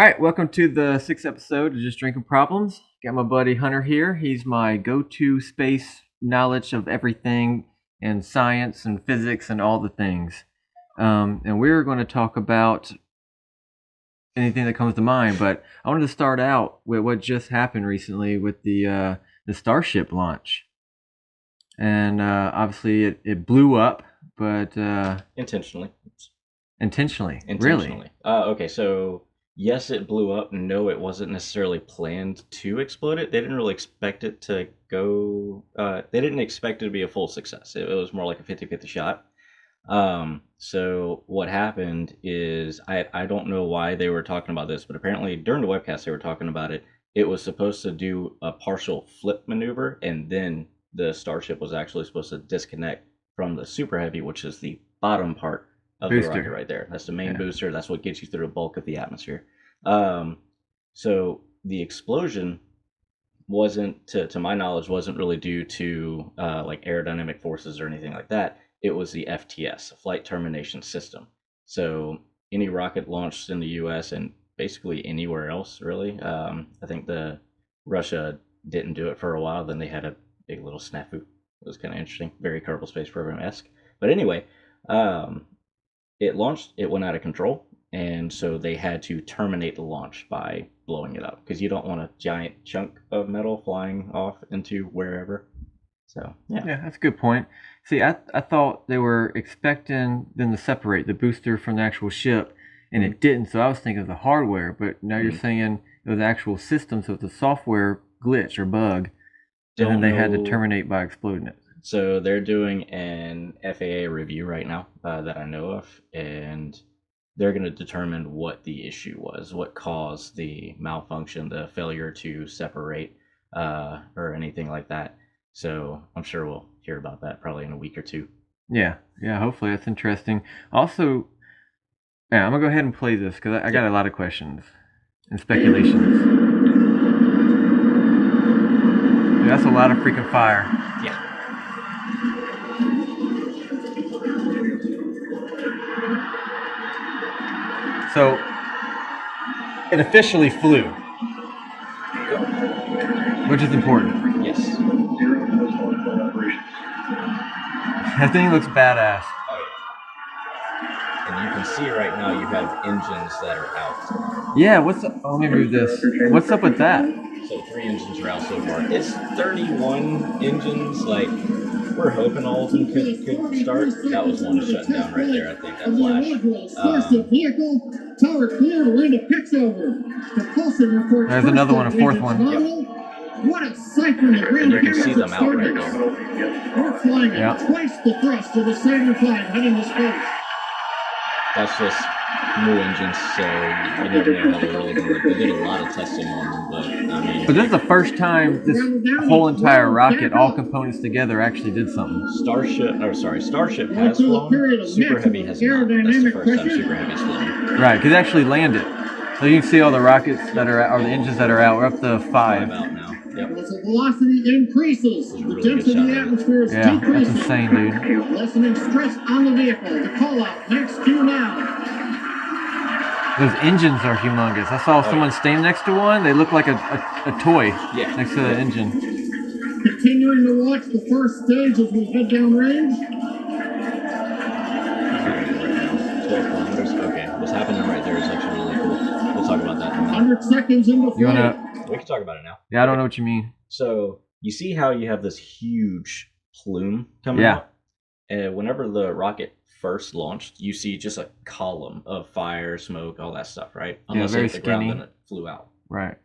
All right, welcome to the sixth episode of Just Drinking Problems. Got my buddy Hunter here. He's my go-to space knowledge of everything and science and physics and all the things. And we're going to talk about anything that comes to mind. But I wanted to start out with what just happened recently with the starship launch. And obviously it blew up, but Intentionally. intentionally. Really? Intentionally. Okay, so yes, it blew up. No, it wasn't necessarily planned to explode it. They didn't really expect it to go. They didn't expect it to be a full success. It was more like a 50-50 shot. So what happened is I don't know why they were talking about this, but apparently during the webcast they were talking about it. It was supposed to do a partial flip maneuver, and then the Starship was actually supposed to disconnect from the Super Heavy, which is the bottom part of the rocket right there. That's the main booster. That's what gets you through the bulk of the atmosphere. So the explosion wasn't, to my knowledge, wasn't really due to like aerodynamic forces or anything like that. It was the FTS, Flight Termination System. So any rocket launched in the U.S. and basically anywhere else, really. I think Russia didn't do it for a while. Then they had a big little snafu. It was kind of interesting, very Kerbal Space Program-esque. But anyway, it launched. It went out of control, and so they had to terminate the launch by blowing it up because you don't want a giant chunk of metal flying off into wherever. So yeah, that's a good point. See, I thought they were expecting them to separate the booster from the actual ship, and it didn't. So I was thinking of the hardware, but now you're saying it was the actual system, so it's a software glitch or bug, and then they had to terminate by exploding it. So they're doing an FAA review right now that I know of, and they're going to determine what the issue was, what caused the malfunction, the failure to separate, or anything like that. So I'm sure we'll hear about that probably in a week or two. Yeah, hopefully that's interesting. Also, yeah, I'm gonna go ahead and play this because I got a lot of questions and speculations. Yeah, that's a lot of freaking fire. Yeah. So it officially flew, which is important. Yes. That thing looks badass. Oh, yeah. And you can see right now you have engines that are out. Yeah, what's up? Oh, let me move this. What's up with that? So 3 engines are out so far. It's 31 engines. Like, we're hoping all of them could start. That was one shutting down right there. I think that flashed. Vehicle, tower clear, land of pitch over. Propulsion report. There's another one, a fourth one. Yep. What a sight from the ground. And you can see them out right there. We're flying at twice the thrust of the Saturn V heading to space. That's just new engines, so you never know how they're really going to work. They did a lot of testing on them, but I mean... But this is the first time this whole entire rocket, all components together, actually did something. Starship has flown. Super Heavy has not. That's the first time Super Heavy's flown. Right, because it actually landed. So you can see all the rockets that are out, or the engines that are out. We're up to 5. Out now. Yep. As the velocity increases, the density of the atmosphere is decreasing. That's insane, dude. Lessening stress on the vehicle. The call out next to now. Those engines are humongous. I saw someone stand next to one. They look like a toy next to the engine. Continuing to watch the first stage as we head down range. 12 kilometers. Okay, what's happening right there is actually really cool. We'll talk about that in a minute. 100 seconds into flight. We can talk about it now. Yeah, I don't know what you mean. So you see how you have this huge plume coming out? And whenever the rocket first launched, you see just a column of fire, smoke, all that stuff, right? Unless very it hit the ground, skinny. then it flew out. Right.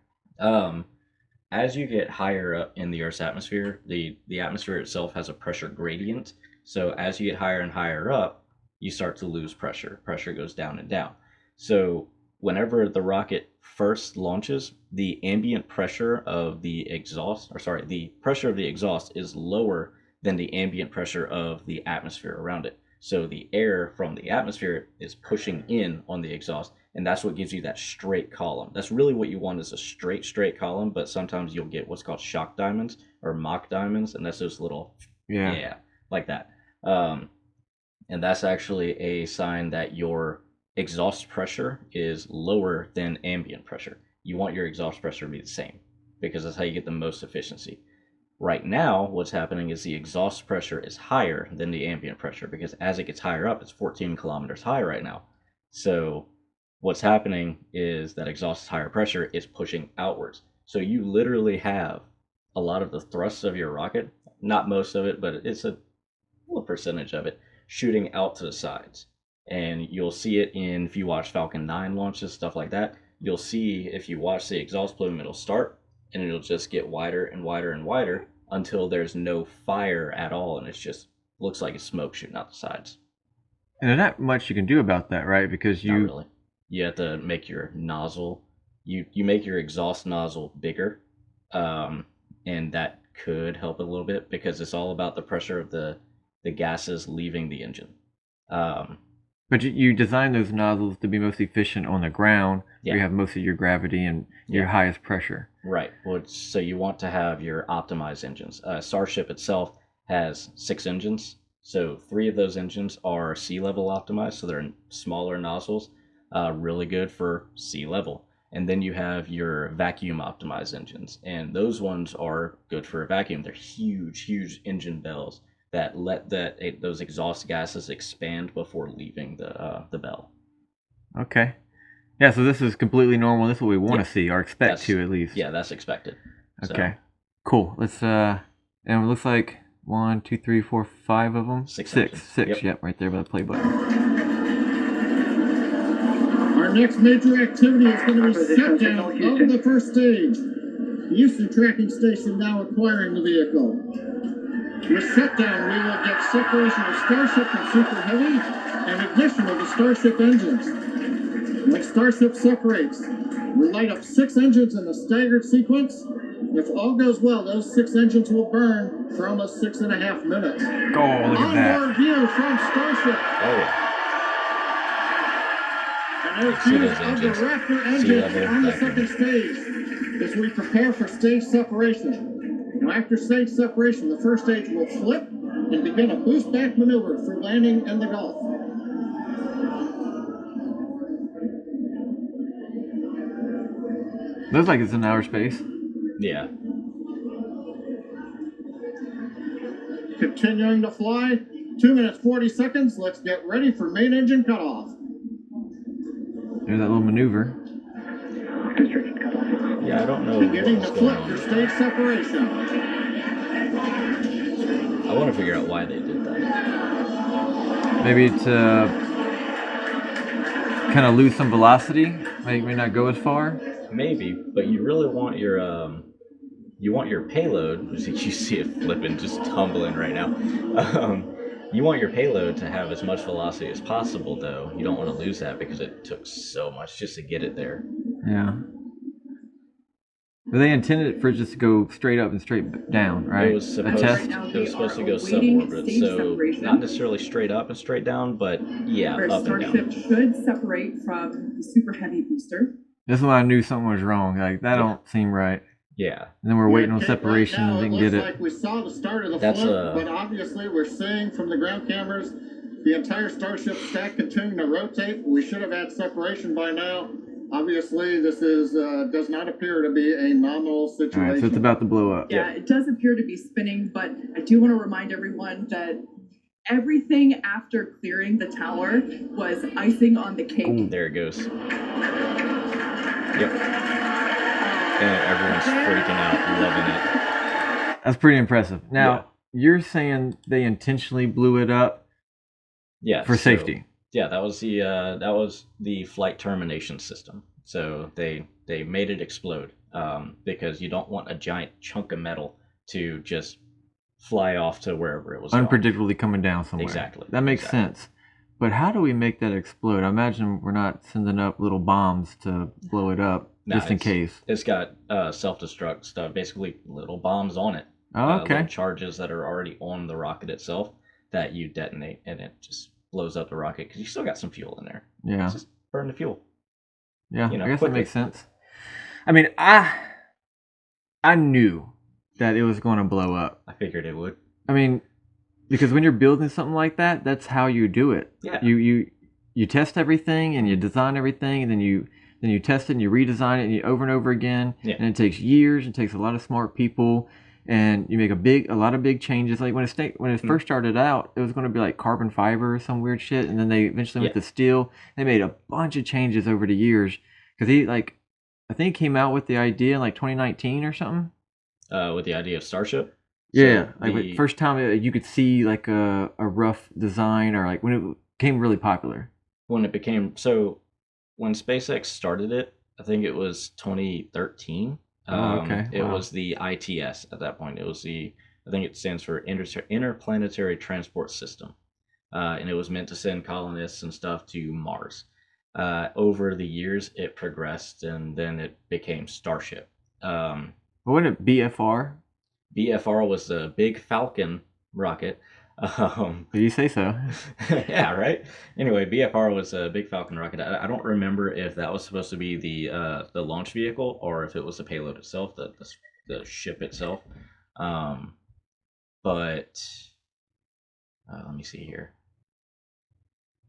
As you get higher up in the Earth's atmosphere, the atmosphere itself has a pressure gradient. So as you get higher and higher up, you start to lose pressure. Pressure goes down and down. So whenever the rocket first launches, the ambient pressure of the exhaust, the pressure of the exhaust is lower than the ambient pressure of the atmosphere around it. So the air from the atmosphere is pushing in on the exhaust, and that's what gives you that straight column. That's really what you want, is a straight column, but sometimes you'll get what's called shock diamonds or mock diamonds, and that's those little, like that. And that's actually a sign that your exhaust pressure is lower than ambient pressure. You want your exhaust pressure to be the same because that's how you get the most efficiency. Right now, what's happening is the exhaust pressure is higher than the ambient pressure because as it gets higher up, it's 14 kilometers high right now. So what's happening is that exhaust higher pressure is pushing outwards. So you literally have a lot of the thrust of your rocket, not most of it, but it's a little percentage of it, shooting out to the sides. And you'll see it if you watch Falcon 9 launches, stuff like that. You'll see if you watch the exhaust plume, it'll start and it'll just get wider and wider and wider until there's no fire at all, and it just looks like it's smoke shooting out the sides. And there's not much you can do about that, right? Because Not really. You have to make your nozzle. You make your exhaust nozzle bigger, and that could help a little bit because it's all about the pressure of the gases leaving the engine. But you design those nozzles to be most efficient on the ground, where you have most of your gravity and your highest pressure. Right. Well, so you want to have your optimized engines. Starship itself has 6 engines. So 3 of those engines are sea level optimized, so they're smaller nozzles, really good for sea level. And then you have your vacuum optimized engines, and those ones are good for a vacuum. They're huge, huge engine bells that let those exhaust gases expand before leaving the bell. Okay. Yeah, so this is completely normal. This is what we want to see, or expect to at least. Yeah, that's expected. Okay. So. Cool. Let's and it looks like 1, 2, 3, 4, 5 of them. 6. Six. Yep, right there by the play button. Our next major activity is going to be shutdown of the first stage. The Houston Tracking Station now acquiring the vehicle. With shutdown, we will get separation of Starship and Super Heavy and ignition of the Starship engines. When Starship separates, we light up 6 engines in a staggered sequence. If all goes well, those 6 engines will burn for almost 6.5 minutes. Oh, look at that. Onboard view from Starship. Oh, yeah. And there's views of the Raptor engines on the second stage as we prepare for stage separation. Now, after stage separation, the first stage will flip and begin a boost back maneuver for landing in the Gulf. Looks like it's in outer space. Yeah. Continuing to fly, 2 minutes 40 seconds. Let's get ready for main engine cutoff. There's that little maneuver. Yeah, I don't know. Beginning to flip for stage separation. I want to figure out why they did that. Maybe to kind of lose some velocity. May not go as far. Maybe, but you really want your payload, which you see it flipping, just tumbling right now. You want your payload to have as much velocity as possible, though. You don't want to lose that because it took so much just to get it there. Yeah. But they intended it for it just to go straight up and straight down, right? It was supposed to go suborbit, so not necessarily straight up and straight down, but yeah, Our up and down. Starship should separate from the Super Heavy booster. This is when I knew something was wrong. Like, that don't seem right. Yeah. And then we're waiting on separation and didn't get it. Like we saw the start of the flip, but obviously we're seeing from the ground cameras the entire Starship stack continuing to rotate. We should have had separation by now. Obviously, this does not appear to be a nominal situation. All right, so it's about to blow up. Yeah, it does appear to be spinning, but I do want to remind everyone that everything after clearing the tower was icing on the cake. Ooh. There it goes. Yep. And everyone's freaking out, loving it. That's pretty impressive. Now, you're saying they intentionally blew it up for safety. Yeah, that was the flight termination system. So they made it explode because you don't want a giant chunk of metal to just fly off to wherever it was unpredictably coming down somewhere. Exactly. That makes sense. But how do we make that explode? I imagine we're not sending up little bombs to blow it up just in case. It's got self-destruct stuff, basically little bombs on it. Oh, okay. Little charges that are already on the rocket itself that you detonate, and it just blows up the rocket because you still got some fuel in there. Yeah. Just burn the fuel. Yeah, I guess that makes sense. I mean, I knew that it was going to blow up. I figured it would. I mean, because when you're building something like that, that's how you do it. Yeah. you test everything and you design everything, and then you test it and you redesign it and you over and over again. Yeah. And it takes years. It takes a lot of smart people, and you make a lot of big changes. Like when it first started out, it was going to be like carbon fiber or some weird shit, and then they eventually went to steel. They made a bunch of changes over the years because I think he came out with the idea in like 2019 or something. With the idea of Starship. Yeah, So like first time you could see like a rough design, or like when it became really popular. when SpaceX started it, I think it was 2013. Oh, okay. It Wow. was the ITS at that point. It was I think it stands for Interplanetary Transport System. And it was meant to send colonists and stuff to Mars. Over the years, it progressed, and then it became Starship. But wasn't it BFR? BFR was the Big Falcon rocket. Did you say so? Yeah, right. Anyway, BFR was a Big Falcon rocket. I don't remember if that was supposed to be the launch vehicle or if it was the payload itself, the ship itself. But let me see here.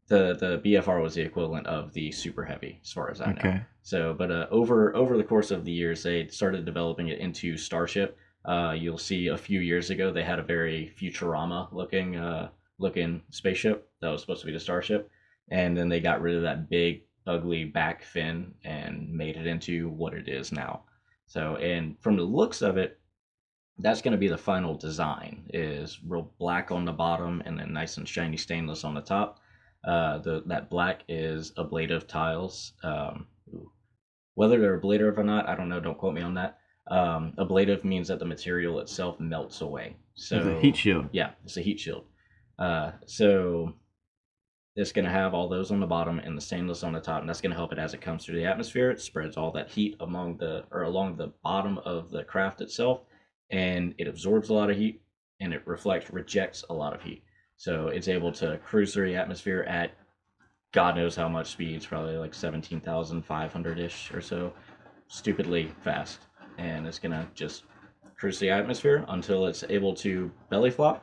The BFR was the equivalent of the Super Heavy, as far as I know. Okay. So, but over the course of the years, they started developing it into Starship. You'll see a few years ago they had a very Futurama looking spaceship that was supposed to be the Starship, and then they got rid of that big ugly back fin and made it into what it is now. So, and from the looks of it, that's going to be the final design. Is real black on the bottom and then nice and shiny stainless on the top. That black is ablative tiles. Whether they're ablative or not, I don't know. Don't quote me on that. Ablative means that the material itself melts away. So it's a heat shield. Yeah, it's a heat shield. So it's going to have all those on the bottom and the stainless on the top, and that's going to help it as it comes through the atmosphere. It spreads all that heat along the bottom of the craft itself, and it absorbs a lot of heat, and it rejects a lot of heat. So it's able to cruise through the atmosphere at God knows how much speed. It's probably like 17,500-ish or so. Stupidly fast. And it's going to just cruise the atmosphere until it's able to belly flop.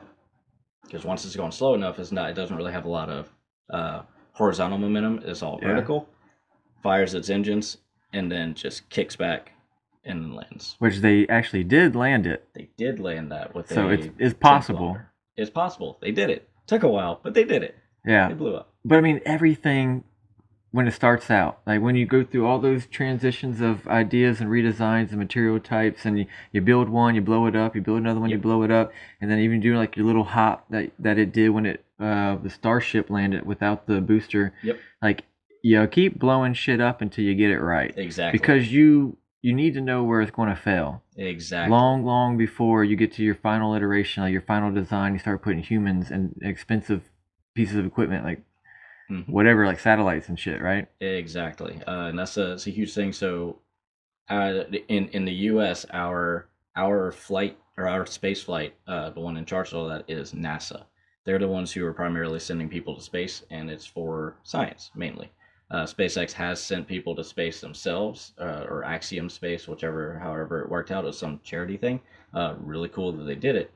Because once it's going slow enough, it doesn't really have a lot of horizontal momentum. It's all vertical. Fires its engines, and then just kicks back and lands. Which they actually did land it. They did land that with so it's possible. It's possible. They did it. Took a while, but they did it. Yeah. It blew up. But I mean, everything when it starts out, like when you go through all those transitions of ideas and redesigns and material types, and you build one, you blow it up, you build another one, you blow it up, and then even do like your little hop that it did when the Starship landed without the booster. Yep. Like, keep blowing shit up until you get it right. Exactly. Because you need to know where it's going to fail. Exactly. Long before you get to your final iteration, like your final design, you start putting humans and expensive pieces of equipment like whatever, like satellites and shit, right? Exactly. And that's a huge thing. So in the US, our flight, or our space flight, the one in charge of all that is NASA. They're the ones who are primarily sending people to space, and it's for science mainly. SpaceX has sent people to space themselves, or Axiom Space, however it worked out. It was some charity thing. Really cool that they did it.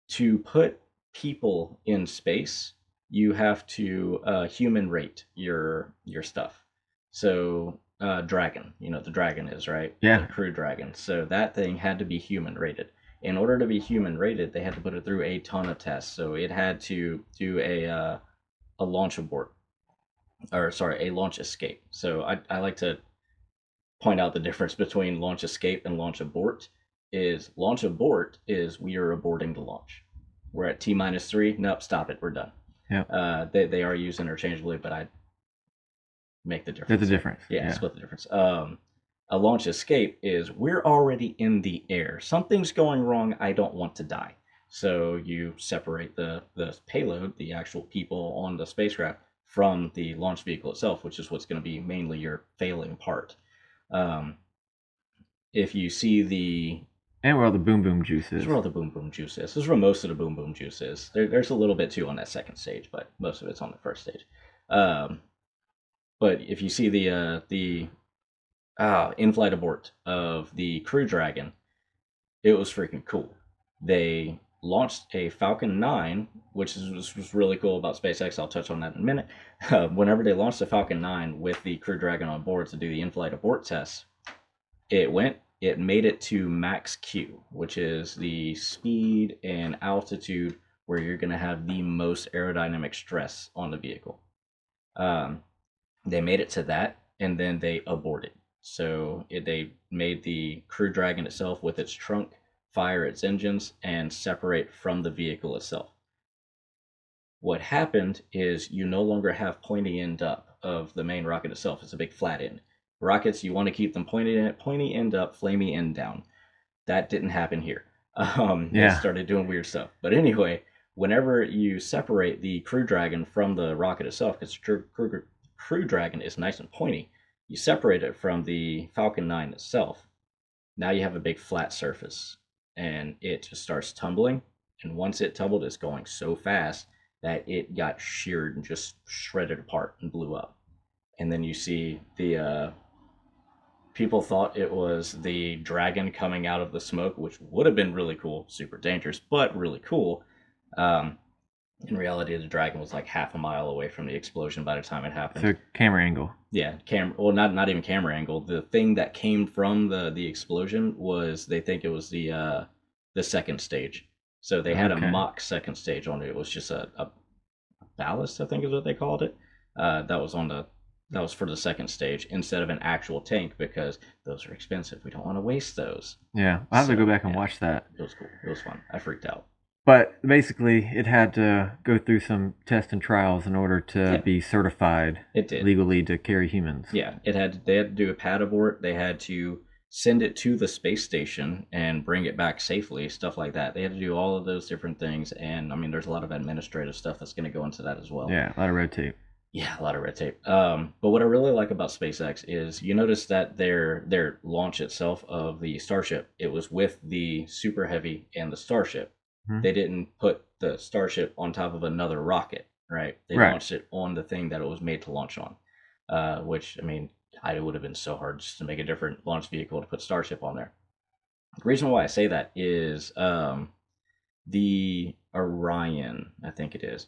To put people in space, you have to human rate your stuff. So Dragon, the Dragon is, right? Yeah. The Crew Dragon. So that thing had to be human rated. In order to be human rated, they had to put it through a ton of tests. So it had to do a launch abort. A launch escape. So I like to point out the difference between launch escape and launch abort. Launch abort is we are aborting the launch. We're at T-3. Nope, stop it. We're done. Yeah. They are used interchangeably, but I make the difference. There's a difference. Yeah, split the difference. A launch escape is we're already in the air. Something's going wrong. I don't want to die. So you separate the payload, the actual people on the spacecraft, from the launch vehicle itself, which is what's going to be mainly your failing part. If you see and where all the boom boom juice is. This is where all the boom boom juice is. This is where most of the boom boom juice is. There's a little bit too on that second stage, but most of it's on the first stage. But if you see the in-flight abort of the Crew Dragon, it was freaking cool. They launched a Falcon 9, which was really cool about SpaceX. I'll touch on that in a minute. Whenever they launched the Falcon 9 with the Crew Dragon on board to do the in-flight abort tests, it made it to max Q, which is the speed and altitude where you're going to have the most aerodynamic stress on the vehicle. They made it to that, and then they aborted. So they made the Crew Dragon itself with its trunk fire its engines and separate from the vehicle itself. What happened is you no longer have pointy end up of the main rocket itself. It's a big flat end. Rockets, you want to keep them pointy end up, flamey end down. That didn't happen here. They started doing weird stuff. But anyway, whenever you separate the Crew Dragon from the rocket itself, because Crew Dragon is nice and pointy, you separate it from the Falcon 9 itself. Now you have a big flat surface, and it just starts tumbling. And once it tumbled, it's going so fast that it got sheared and just shredded apart and blew up. And then you see the people thought it was the dragon coming out of the smoke, which would have been really cool, super dangerous, but really cool. In reality, the dragon was like half a mile away from the explosion by the time it happened. So camera angle. Yeah, well, not even camera angle. The thing that came from the explosion was, they think it was the second stage. So they had a mock second stage on it. It was just a ballast, I think is what they called it. That was for the second stage instead of an actual tank, because those are expensive. We don't want to waste those. Yeah, I'll have to go back and watch that. It was cool. It was fun. I freaked out. But basically, it had to go through some tests and trials in order to be certified legally to carry humans. Yeah, they had to do a pad abort. They had to send it to the space station and bring it back safely, stuff like that. They had to do all of those different things. And I mean, there's a lot of administrative stuff that's going to go into that as well. Yeah, a lot of red tape. Yeah, a lot of red tape. But what I really like about SpaceX is, you notice that their launch itself of the Starship, it was with the Super Heavy and the Starship. Mm-hmm. They didn't put the Starship on top of another rocket, right? They launched it on the thing that it was made to launch on, which, I mean, it would have been so hard just to make a different launch vehicle to put Starship on there. The reason why I say that is the Orion, I think it is.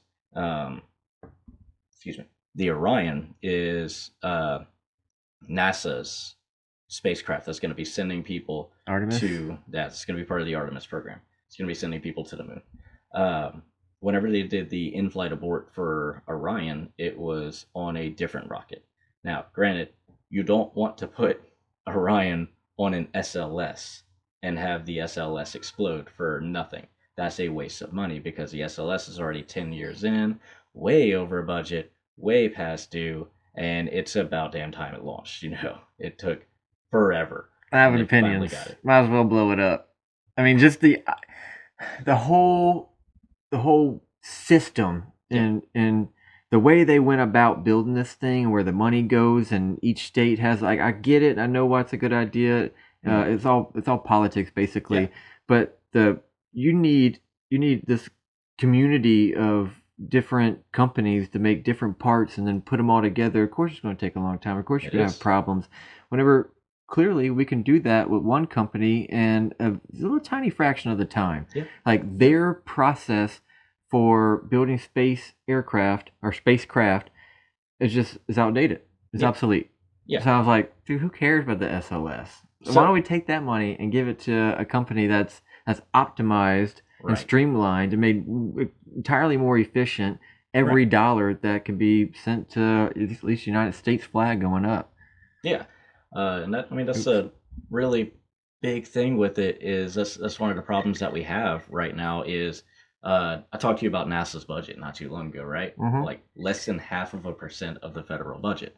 Excuse me. The Orion is NASA's spacecraft that's going to be sending people to that. It's going to be part of the Artemis program. It's going to be sending people to the moon. Whenever they did the in-flight abort for Orion, it was on a different rocket. Now, granted, you don't want to put Orion on an SLS and have the SLS explode for nothing. That's a waste of money, because the SLS is already 10 years in, way over budget, way past due, and it's about damn time it launched. It took forever. I have an opinion. Might as well blow it up. I mean, just the whole system and the way they went about building this thing, where the money goes, and each state has, like, I get it. I know why it's a good idea. It's all politics basically. Yeah. But you need this community of different companies to make different parts and then put them all together. Of course, it's going to take a long time. Of course, you're going to have problems. Whenever clearly we can do that with one company and a little tiny fraction of the time. Yeah. Like, their process for building space aircraft or spacecraft is outdated. It's obsolete. Yeah. So I was like, dude, who cares about the SLS? So, why don't we take that money and give it to a company that's optimized and streamlined and made entirely more efficient every dollar that can be sent to at least the United States flag going up. Yeah. And that's a really big thing with it. Is that's one of the problems that we have right now is, I talked to you about NASA's budget not too long ago, right? Mm-hmm. Like less than 0.5% of the federal budget.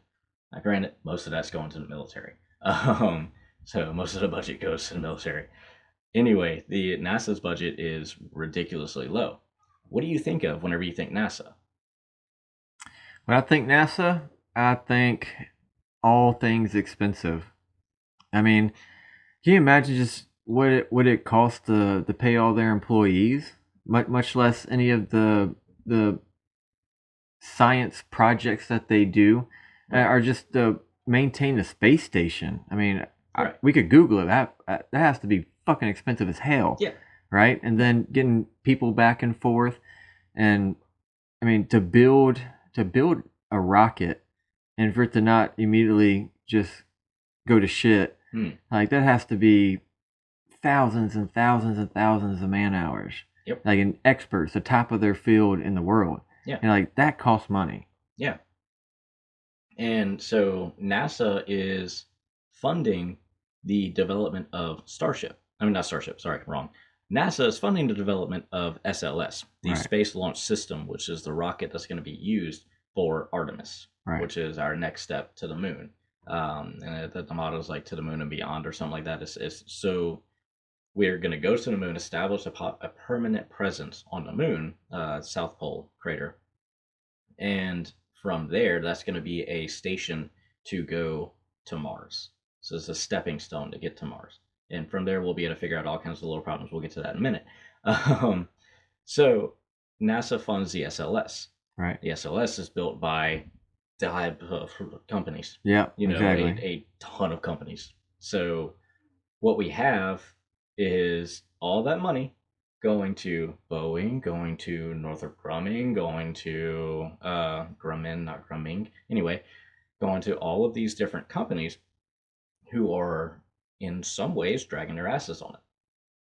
Now, granted, most of that's going to the military. So most of the budget goes to the military. Anyway, the NASA's budget is ridiculously low. What do you think of whenever you think NASA? When I think NASA, I think all things expensive. I mean, can you imagine just what it costs to pay all their employees, much less any of the science projects that they do, are just to maintain the space station. I mean, we could Google it. That has to be fucking expensive as hell. Yeah. right? And then getting people back and forth, and I mean to build a rocket, and for it to not immediately just go to shit, like that has to be thousands and thousands and thousands of man hours. Yep. Like an experts, the top of their field in the world. Yeah. And like that costs money. Yeah. And so NASA is funding the development of Starship. I mean, not Starship, sorry, wrong. NASA is funding the development of SLS, the Right. Space Launch System, which is the rocket that's going to be used for Artemis, Right. which is our next step to the moon. And the motto is like to the moon and beyond or something like that. Is so we're going to go to the moon, establish a permanent presence on the moon, South Pole crater. And from there, that's going to be a station to go to Mars. So it's a stepping stone to get to Mars. And from there, we'll be able to figure out all kinds of little problems. We'll get to that in a minute. So NASA funds the SLS. Right. The SLS is built by companies. Yeah. Exactly. Exactly. A ton of companies. So what we have is all that money going to Boeing, going to Northrop Grumman, going to Grumman, not Grumming. Anyway, going to all of these different companies who are in some ways dragging their asses on it.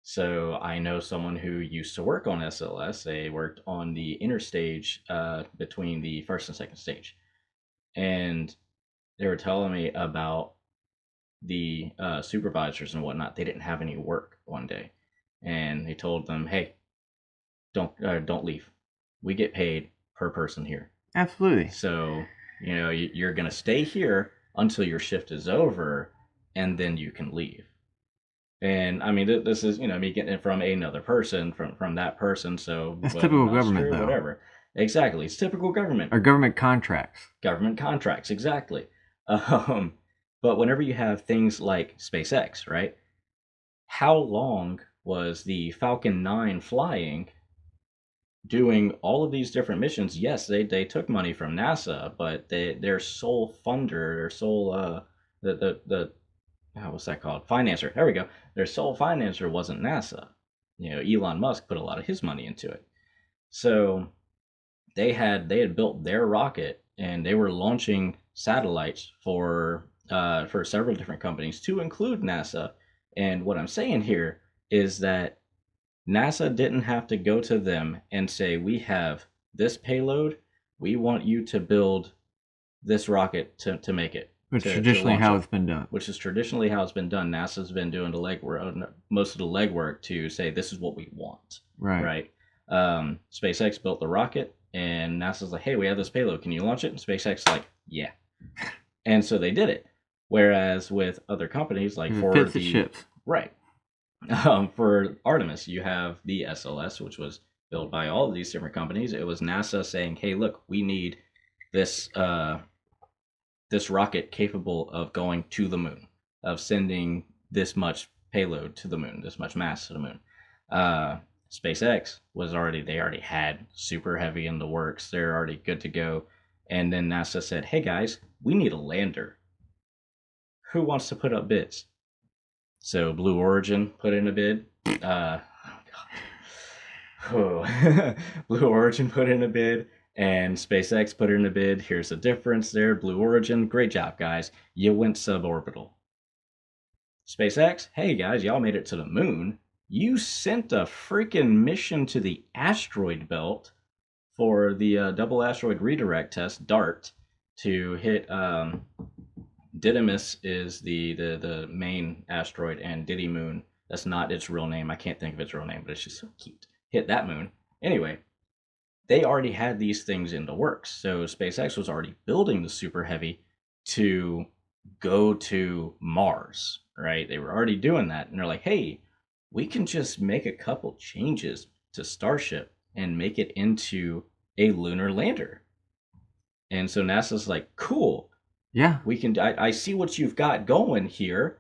So I know someone who used to work on SLS. They worked on the interstage between the first and second stage. And they were telling me about the supervisors and whatnot. They didn't have any work one day. And they told them, hey, don't leave. We get paid per person here. Absolutely. So, you're going to stay here until your shift is over, and then you can leave. And I mean, this is, me getting it from another person, from that person. So That's typical government, though. Whatever. Exactly. It's typical government. Or government contracts. Government contracts, exactly. But whenever you have things like SpaceX, right? How long was the Falcon 9 flying, doing all of these different missions? Yes, they took money from NASA, but their sole funder, their sole what's that called? Financer. There we go. Their sole financer wasn't NASA. Elon Musk put a lot of his money into it. So they had built their rocket, and they were launching satellites for several different companies, to include NASA. And what I'm saying here is that NASA didn't have to go to them and say, we have this payload, we want you to build this rocket to make it. Which is traditionally how it's been done. Which is traditionally how it's been done. NASA's been doing the legwork, most of the legwork, to say this is what we want. Right. SpaceX built the rocket, and NASA's like, hey, we have this payload. Can you launch it? And SpaceX is like, yeah. And so they did it. Whereas with other companies, like for the ships. Right. For Artemis, you have the SLS, which was built by all of these different companies. It was NASA saying, hey, look, we need this this rocket capable of going to the moon, of sending this much payload to the moon, this much mass to the moon. SpaceX they already had Super Heavy in the works. They're already good to go. And then NASA said, hey guys, we need a lander. Who wants to put up bids? So Blue Origin put in a bid. Blue Origin put in a bid, and SpaceX put in a bid. Here's the difference there. Blue Origin, great job, guys. You went suborbital. SpaceX, hey guys, y'all made it to the moon. You sent a freaking mission to the asteroid belt for the double asteroid redirect test, DART, to hit Didymus is the main asteroid, and Didymoon, that's not its real name. I can't think of its real name, but it's just so cute. Hit that moon. Anyway, they already had these things in the works. So SpaceX was already building the Super Heavy to go to Mars, right? They were already doing that. And they're like, hey, we can just make a couple changes to Starship and make it into a lunar lander. And so NASA's like, cool. Yeah. We can. I see what you've got going here,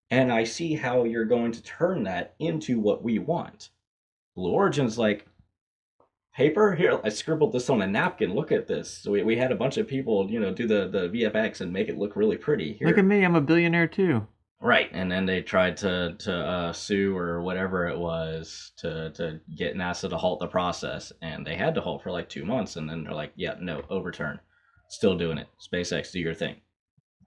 and I see how you're going to turn that into what we want. Blue Origin's like, paper? Here, I scribbled this on a napkin. Look at this. So we had a bunch of people, do the VFX and make it look really pretty. Here. Look at me. I'm a billionaire too. Right, and then they tried to sue or whatever it was to get NASA to halt the process, and they had to halt for like 2 months, and then they're like, "Yeah, no, overturn." Still doing it. SpaceX, do your thing.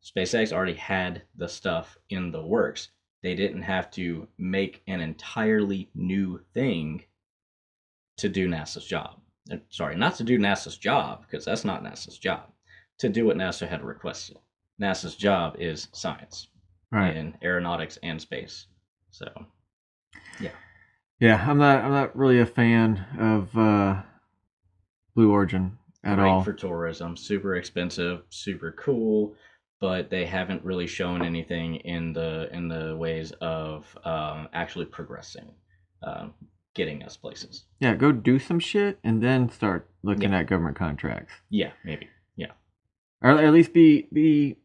SpaceX already had the stuff in the works. They didn't have to make an entirely new thing to do NASA's job. Sorry, not to do NASA's job, because that's not NASA's job. To do what NASA had requested. NASA's job is science Right. in aeronautics and space. So, yeah. Yeah, I'm not really a fan of Blue Origin at Great all. for tourism, super expensive, super cool, but they haven't really shown anything in the ways of actually progressing, um, getting us places. Yeah, go do some shit and then start looking Yeah. at government contracts, Yeah, maybe. Yeah. or at least be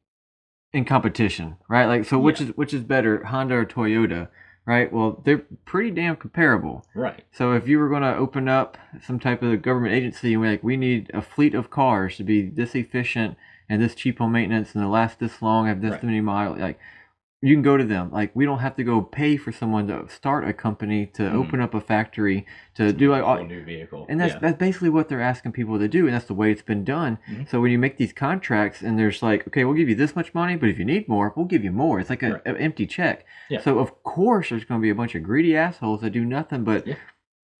in competition, right? Like, so which Yeah. is better, Honda or Toyota, right? Well, they're pretty damn comparable. Right. So if you were going to open up some type of government agency and we're like, we need a fleet of cars to be this efficient and this cheap on maintenance and to last this long, have this Right. many miles, like you can go to them. Like we don't have to go pay for someone to start a company to open up a factory to do like a whole new vehicle. and that's basically what they're asking people to do, and that's the way it's been done. Mhm. So when you make these contracts, and there's like, okay, we'll give you this much money, but if you need more, we'll give you more. It's like an empty check. Yeah. So of course there's going to be a bunch of greedy assholes that do nothing but Yeah.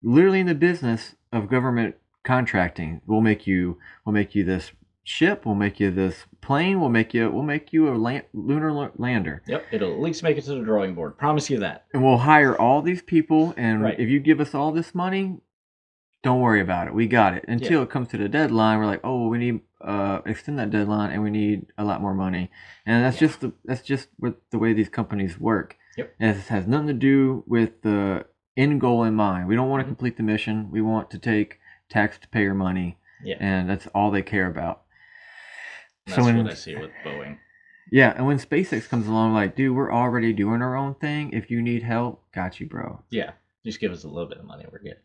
literally in the business of government contracting. We'll make you this ship. We'll make you this plane. We'll make you a lunar lander. Yep, it'll at least make it to the drawing board. Promise you that. And we'll hire all these people, and Right. if you give us all this money, don't worry about it. We got it. Until it comes to the deadline, we're like, oh, we need extend that deadline, and we need a lot more money. And that's just what the way these companies work. Yep. And it has nothing to do with the end goal in mind. We don't want to complete the mission. We want to take taxpayer money, Yeah. and that's all they care about. That's what I see with Boeing. Yeah, and when SpaceX comes along, like, dude, we're already doing our own thing. If you need help, got you, bro. Yeah, just give us a little bit of money, we're good.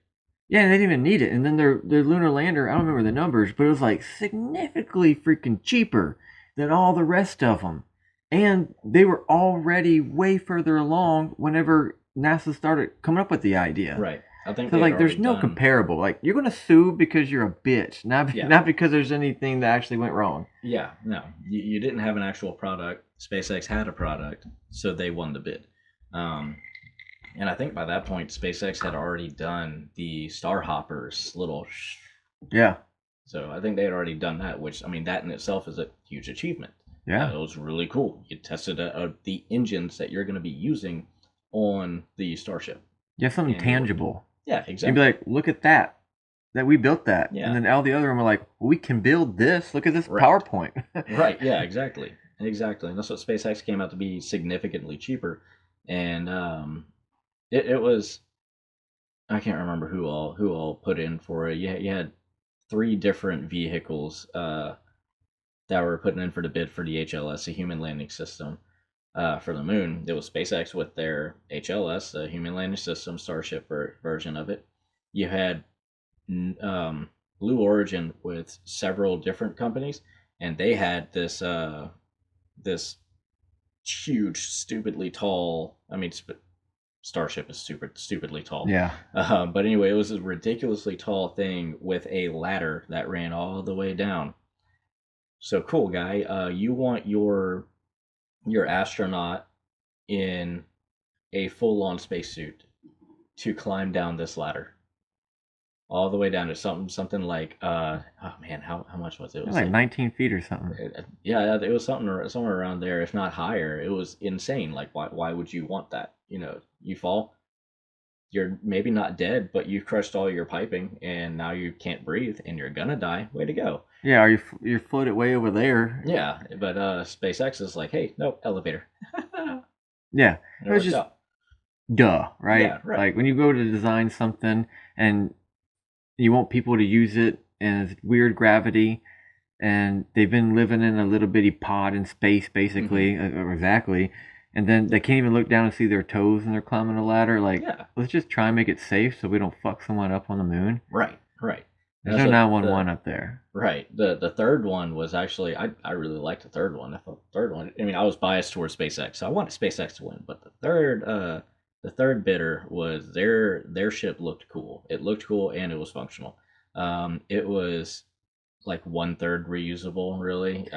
Yeah, and they didn't even need it. And then their lunar lander, I don't remember the numbers, but it was like significantly freaking cheaper than all the rest of them. And they were already way further along whenever NASA started coming up with the idea. Right. I think So like, there's no comparable. Like, you're gonna sue because you're a bitch, not because there's anything that actually went wrong. Yeah, no, you didn't have an actual product. SpaceX had a product, so they won the bid. And I think by that point, SpaceX had already done the Starhoppers little. Yeah. So I think they had already done that, which I mean, that in itself is a huge achievement. Yeah. It was really cool. You tested the engines that you're going to be using on the Starship. Yeah, something tangible. Yeah, exactly. You'd be like, look at that we built that. Yeah. And then all the other them were like, well, we can build this. Look at this PowerPoint. Right. Yeah. Exactly. And that's what SpaceX came out to be, significantly cheaper. And it was, I can't remember who all put in for it. You had 3 different vehicles that were putting in for the bid for the HLS, the Human Landing System, for the moon. It was SpaceX with their HLS, the Human Landing System, Starship version of it. You had Blue Origin with several different companies, and they had this this huge, stupidly tall. I mean, Starship is stupidly tall. Yeah. But anyway, it was a ridiculously tall thing with a ladder that ran all the way down. So cool, guy. You want your astronaut in a full-on spacesuit to climb down this ladder all the way down to something like oh man, how much was it? It was like 19 feet or something. Yeah, it was somewhere around there, if not higher. It was insane. Like, why would you want that? You know, you fall, you're maybe not dead, but you crushed all your piping, and now you can't breathe, and you're gonna die. Way to go. Yeah, or you're floated way over there. Yeah, but SpaceX is like, hey, no, elevator. Yeah, it was just duh, right? Yeah, right. Like when you go to design something and you want people to use it, and it's weird gravity, and they've been living in a little bitty pod in space, basically, exactly, and then they can't even look down and see their toes, and they're climbing a ladder. Like, let's just try and make it safe so we don't fuck someone up on the moon. Right. There's That's no what 911 up there. Right. The third one was actually I really liked the third one. I thought the third one. I mean, I was biased towards SpaceX, so I wanted SpaceX to win. But the third bidder was their ship looked cool. It looked cool and it was functional. It was like 1/3 reusable, really,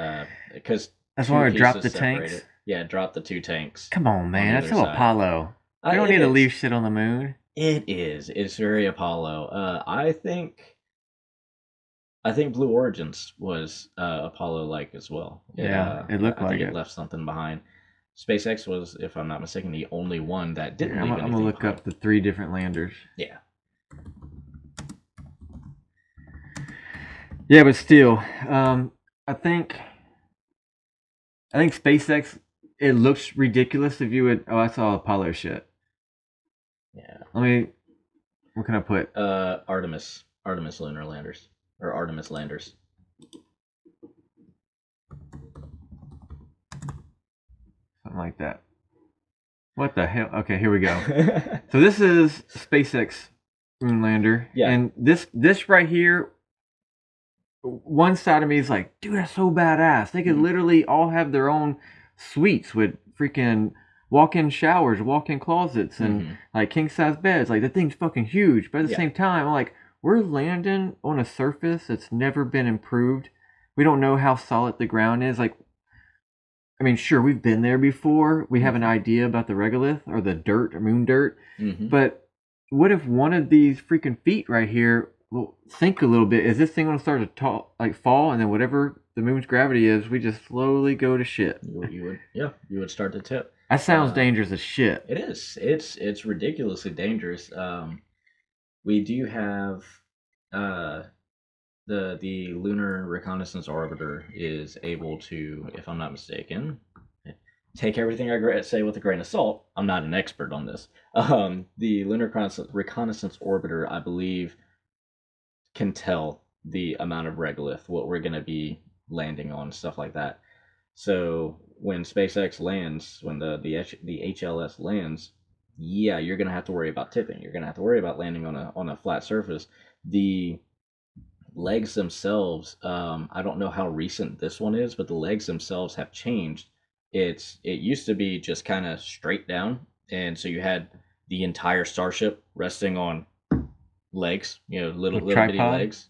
because That's two why we dropped pieces the tanks. separated. Yeah, drop the 2 tanks. Come on, man. the That's other so side. Apollo. We don't It need to is. leave shit on the moon. It is. It's very Apollo. I think Blue Origins was Apollo-like as well. Yeah, it looked I like think it it. left something behind. SpaceX was, if I'm not mistaken, the only one that didn't leave I'm anything gonna look behind. up the 3 different landers. Yeah. Yeah, but still, I think SpaceX. It looks ridiculous if you would. Oh, I saw Apollo shit. Yeah. Let me. What can I put? Artemis lunar landers or Artemis landers. Something like that. What the hell? Okay, here we go. So this is SpaceX moon lander. Yeah. And this right here, one side of me is like, dude, that's so badass. They could literally all have their own suites with freaking walk-in showers, walk-in closets, and like king-size beds. Like, the thing's fucking huge. But at the same time, I'm like, we're landing on a surface that's never been improved. We don't know how solid the ground is. Like, I mean, sure, we've been there before. We have an idea about the regolith or the dirt or moon dirt. But what if one of these freaking feet right here will sink a little bit? Is this thing going to start to fall, and then whatever the moon's gravity is, we just slowly go to shit? You would start to tip. That sounds dangerous as shit. It is. It's ridiculously dangerous. We do have the lunar reconnaissance orbiter is able to, if I'm not mistaken, take everything I say with a grain of salt. I'm not an expert on this. The lunar reconnaissance orbiter, I believe, can tell the amount of regolith, what we're going to be landing on, stuff like that. So when SpaceX lands, when the HLS lands, yeah, you're going to have to worry about tipping. You're going to have to worry about landing on a flat surface. The legs themselves, I don't know how recent this one is, but the legs themselves have changed. It used to be just kind of straight down, and so you had the entire Starship resting on legs, little bitty legs,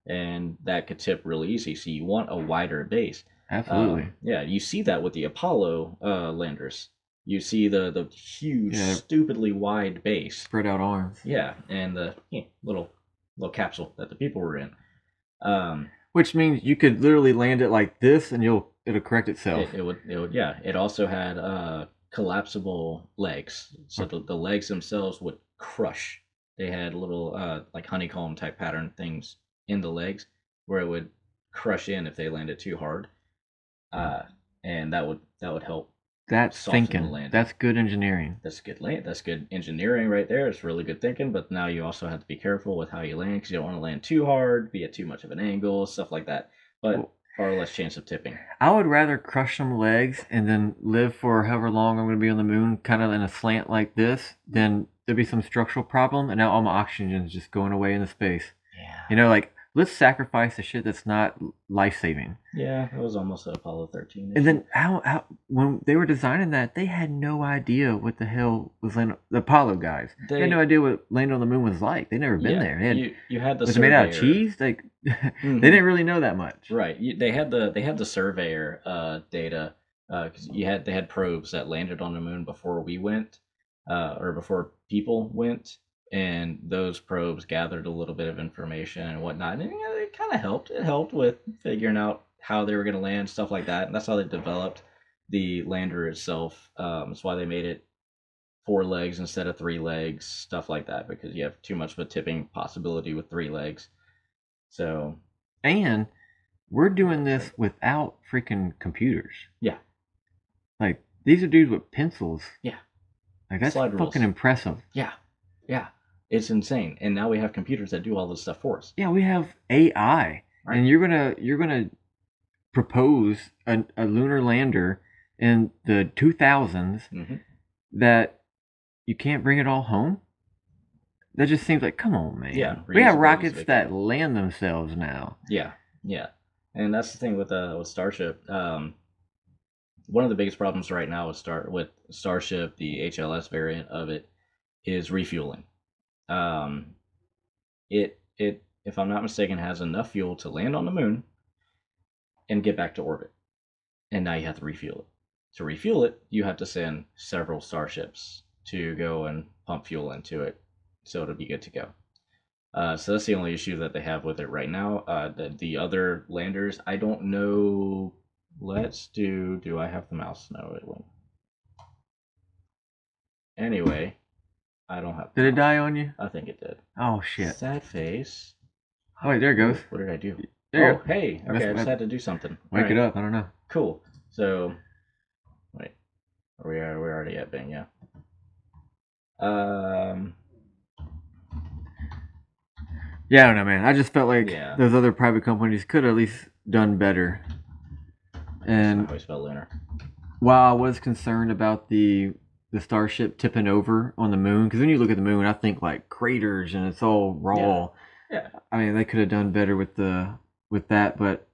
and that could tip really easy. So you want a wider base. Absolutely. Yeah, you see that with the Apollo landers. You see the huge, stupidly wide base, spread out arms. Yeah, and the little capsule that the people were in. Which means you could literally land it like this, and it'll correct itself. It would. Yeah. It also had collapsible legs, so the legs themselves would crush. They had little like honeycomb type pattern things in the legs where it would crush in if they landed too hard, and that would help. That's thinking. That's good engineering. That's good engineering right there. It's really good thinking. But now you also have to be careful with how you land, because you don't want to land too hard, be at too much of an angle, stuff like that. But far less chance of tipping. I would rather crush some legs and then live for however long I'm going to be on the moon, kind of in a slant like this, than there'd be some structural problem, and now all my oxygen's just going away into space. Yeah. Like, let's sacrifice the shit that's not life-saving. Yeah, it was almost Apollo 13. And then how when they were designing that, they had no idea what the hell was landing. The Apollo guys, they had no idea what landing on the moon was like. They'd never been there. You had the was surveyor. It made out of cheese? Like they didn't really know that much. Right. They had the surveyor data, because they had probes that landed on the moon before we went, or before people went. And those probes gathered a little bit of information and whatnot, and it kind of helped. It helped with figuring out how they were going to land, stuff like that, and that's how they developed the lander itself. That's why they made it 4 legs instead of 3 legs, stuff like that, because you have too much of a tipping possibility with 3 legs. So, and we're doing this without freaking computers. Yeah, like these are dudes with pencils. Yeah, like that's fucking impressive. Yeah. It's insane. And now we have computers that do all this stuff for us. Yeah, we have AI. Right. And you're gonna propose a lunar lander in the 2000s that you can't bring it all home. that just seems like, come on, man. Yeah, We have reusability is a rockets big that deal. land themselves now. Yeah, yeah, and that's the thing with Starship. One of the biggest problems right now with Starship, the HLS variant of it, is refueling. Um, it if I'm not mistaken has enough fuel to land on the moon and get back to orbit, and now you have to refuel it. To refuel it, you have to send several starships to go and pump fuel into it, so it'll be good to go. So that's the only issue that they have with it right now. The other landers, I don't know. Let's do. Do I have the mouse? No, it won't. Anyway, I don't have. Did it die on you? I think it did. Oh shit! Sad face. Oh wait, there it goes. What did I do? There you Oh, hey. That's Okay, I just what- had to do something. Wake it Alright, up. I don't know. Cool. So, wait. We're already at Bing, yeah. Yeah, I don't know, man. I just felt like Yeah. those other private companies could have at least done better. That's And not how we spell lunar. while I was concerned about the starship tipping over on the moon, because when you look at the moon, I think like craters and it's all raw. Yeah. I mean, they could have done better with that, but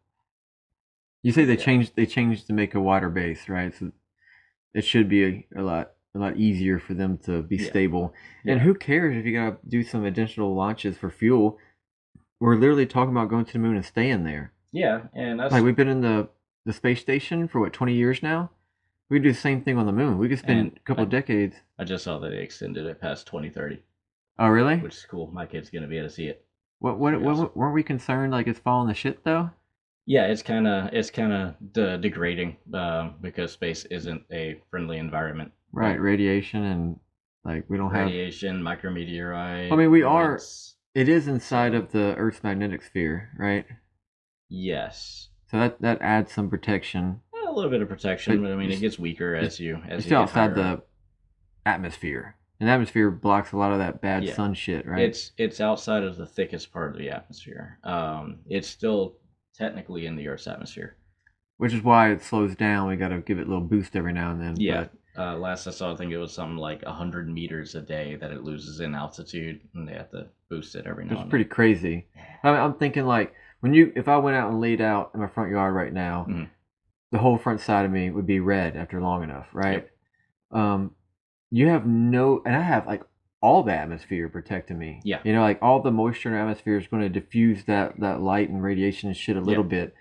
you say they Yeah. changed to make a wider base, right? So it should be a lot easier for them to be Yeah. stable. And Yeah. who cares if you gotta do some additional launches for fuel? We're literally talking about going to the moon and staying there. Yeah, and that's Like we've been in the space station for what, 20 years now? We could do the same thing on the moon. We could spend And a couple of decades. I just saw that they extended it past 2030, Oh, really? which is cool. My kid's gonna be able to see it. What pretty awesome. weren't we concerned like it's falling to shit though? Yeah, it's kind of degrading because space isn't a friendly environment. Right, radiation and like we don't have. Radiation, micrometeorite. I mean, we are. it's- It is inside So- of the Earth's magnetic sphere, right? Yes. So that adds some protection. A little bit of protection, But but I mean, you're it gets weaker as you You're get still outside higher up. the atmosphere, and the atmosphere blocks a lot of that bad Yeah. sun shit, right? It's outside of the thickest part of the atmosphere. It's still technically in the Earth's atmosphere. Which is why it slows down. We got to give it a little boost every now and then. Yeah. But Last I saw, I think it was something like 100 meters a day that it loses in altitude, and they have to boost it every now it's and pretty crazy. I mean, I'm thinking like if I went out and laid out in my front yard right now, Mhm. the whole front side of me would be red after long enough, right? You have no, and I have like all the atmosphere protecting me. Yeah. You know, like all the moisture in the atmosphere is going to diffuse that light and radiation and shit a little bit,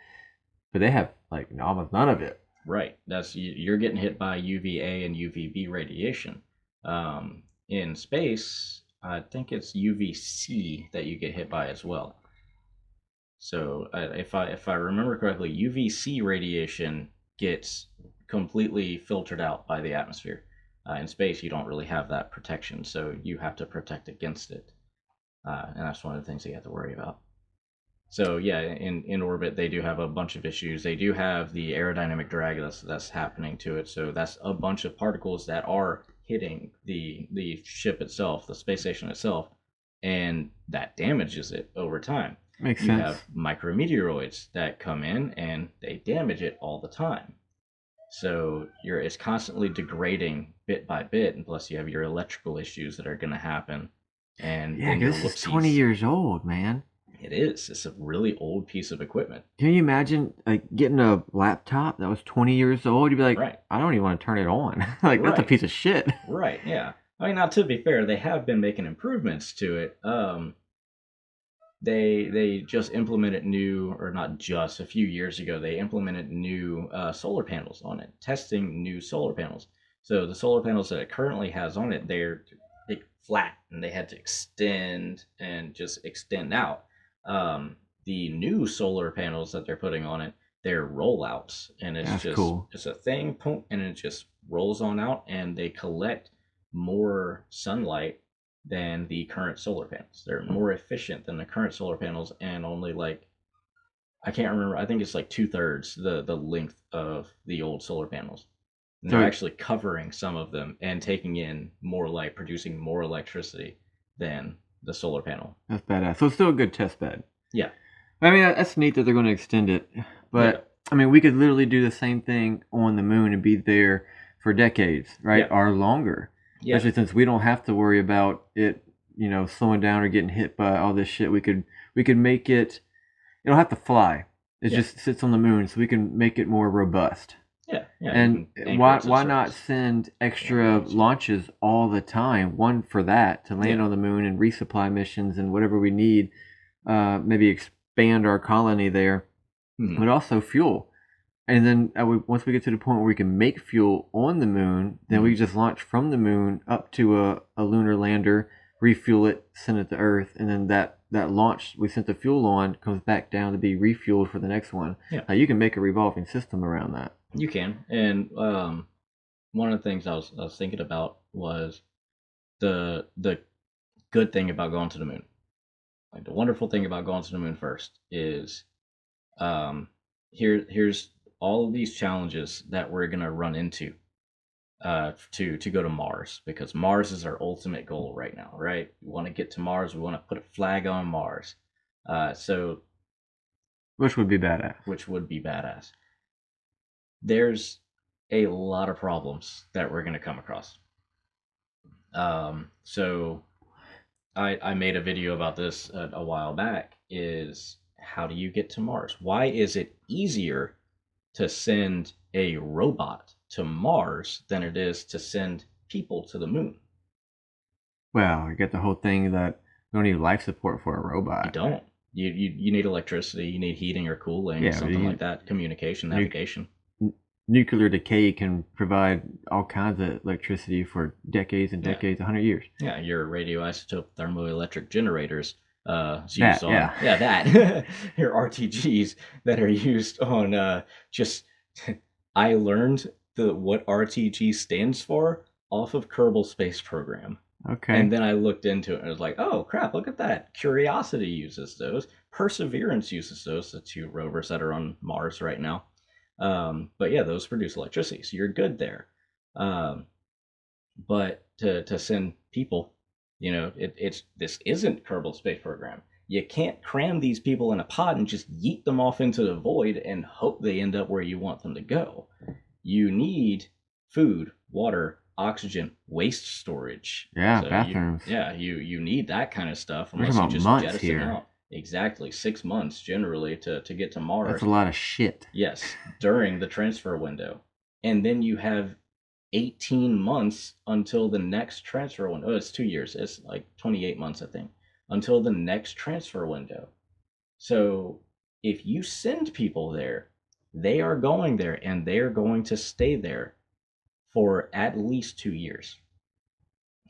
but they have like almost none of it. Right. You're getting hit by UVA and UVB radiation. In space, I think it's UVC that you get hit by as well. So if I remember correctly, UVC radiation gets completely filtered out by the atmosphere. In space, you don't really have that protection, so you have to protect against it, and that's one of the things you have to worry about. So yeah, in orbit, they do have a bunch of issues. They do have the aerodynamic drag that's happening to it. So that's a bunch of particles that are hitting the ship itself, the space station itself, and that damages it over time. Makes You sense. have micrometeoroids that come in and they damage it all the time. So it's constantly degrading bit by bit, and plus you have your electrical issues that are going to happen. And Yeah, then your this is 20 whoopsies. years old, man. It is. It's a really old piece of equipment. Can you imagine like getting a laptop that was 20 years old? You'd be like, Right. I don't even want to turn it on. Like that's a Right. piece of shit. Right, yeah. I mean, now to be fair, they have been making improvements to it. They just implemented a few years ago, they implemented new solar panels on it, testing new solar panels. So the solar panels that it currently has on it, they're flat and they had to extend and just extend out. The new solar panels that they're putting on it, they're rollouts, and it's That's just cool. it's a thing, boom, and it just rolls on out, and they collect more sunlight than the current solar panels. They're more efficient than the current solar panels, and only like I can't remember. I think it's like 2/3 the length of the old solar panels. And they're So- actually covering some of them and taking in more light, producing more electricity than the solar panel. That's badass. So it's still a good test bed. Yeah. I mean, that's neat that they're going to extend it. But, Yeah. I mean, we could literally do the same thing on the moon and be there for decades, right? Yeah. Or longer. Yeah. Especially since we don't have to worry about it, slowing down or getting hit by all this shit, we could make it. It don't have to fly. It just sits on the moon, so we can make it more robust. Yeah. And why not send extra launches all the time? One for that, to land on the moon and resupply missions and whatever we need. Maybe expand our colony there, but also fuel. And then once we get to the point where we can make fuel on the moon, then we just launch from the moon up to a lunar lander, refuel it, send it to Earth, and then that launch we sent the fuel on comes back down to be refueled for the next one. Yeah. You can make a revolving system around that. You can. And one of the things I was thinking about was the good thing about going to the moon. Like, the wonderful thing about going to the moon first is here's all of these challenges that we're gonna run into to go to Mars, because Mars is our ultimate goal right now, right? We want to get to Mars. We want to put a flag on Mars. Which would be badass. There's a lot of problems that we're going to come across. So I made a video about this a while back, is how do you get to Mars? Why is it easier to send a robot to Mars than it is to send people to the moon? Well, you get the whole thing that you don't need life support for a robot. You don't. You need electricity, you need heating or cooling, something like that, communication, navigation. Nuclear decay can provide all kinds of electricity for decades and decades, 100 years. Yeah, your radioisotope thermoelectric generators used that. Your RTGs that are used on I learned what RTG stands for off of Kerbal Space Program. Okay. And then I looked into it and I was like, oh crap, look at that. Curiosity uses those. Perseverance uses those, the two rovers that are on Mars right now. But yeah, those produce electricity, so you're good there. But to send people, this isn't Kerbal Space Program. You can't cram these people in a pod and just yeet them off into the void and hope they end up where you want them to go. You need food, water, oxygen, waste storage. Yeah, so bathrooms. You need that kind of stuff, unless you just jettison here. Out. Exactly, 6 months generally to get to Mars. That's a lot of shit. Yes, during the transfer window. And then you have 18 months until the next transfer window. Oh, it's 2 years. It's like 28 months, I think, until the next transfer window. So if you send people there, they are going there and they are going to stay there for at least 2 years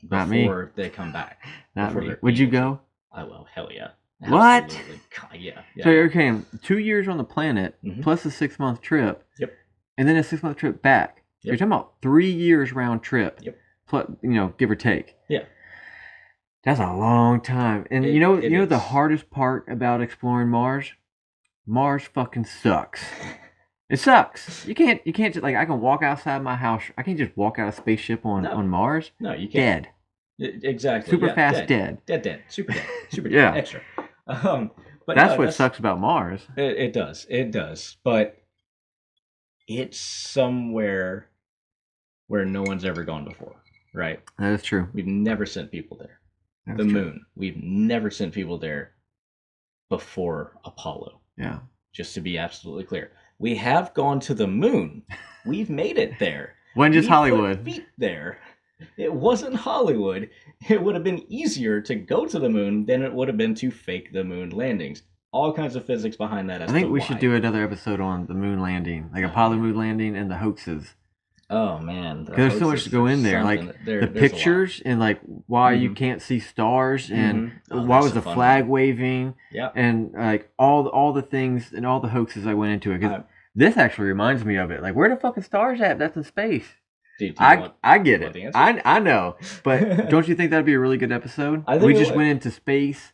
before they come back. Not me. Would you go? I will. Hell yeah. What? Absolutely. Yeah. So okay, 2 years on the planet plus a 6 month trip. Yep. And then a 6 month trip back. Yep. You're talking about 3 years round trip. Yep. Plus, give or take. Yeah. That's a long time. And you know the hardest part about exploring Mars? Mars fucking sucks. It sucks. You can't just, like, I can walk outside my house. I can't just walk out a spaceship on Mars. No, you can't. Dead. Exactly. Super fast dead. Dead. Super dead. Super dead. Yeah. Extra. But that's what sucks about Mars. It does. But it's somewhere where no one's ever gone before, right? That is true. We've never sent people there. That's the true. Moon. We've never sent people there before Apollo. Yeah. Just to be absolutely clear. We have gone to the moon. We've made it there. When just Hollywood. Put feet there. It wasn't Hollywood. It would have been easier to go to the moon than it would have been to fake the moon landings. All kinds of physics behind that. I think we should do another episode on the moon landing, like Apollo moon landing and the hoaxes. Oh man, because there's so much to go in there, like the pictures and like why you can't see stars and why was the flag waving, and like all the things and all the hoaxes I went into it. Because this actually reminds me of it. Like, where the fuck are stars at? That's in space. Dude, I get it. I know, but don't you think that'd be a really good episode? We just went into space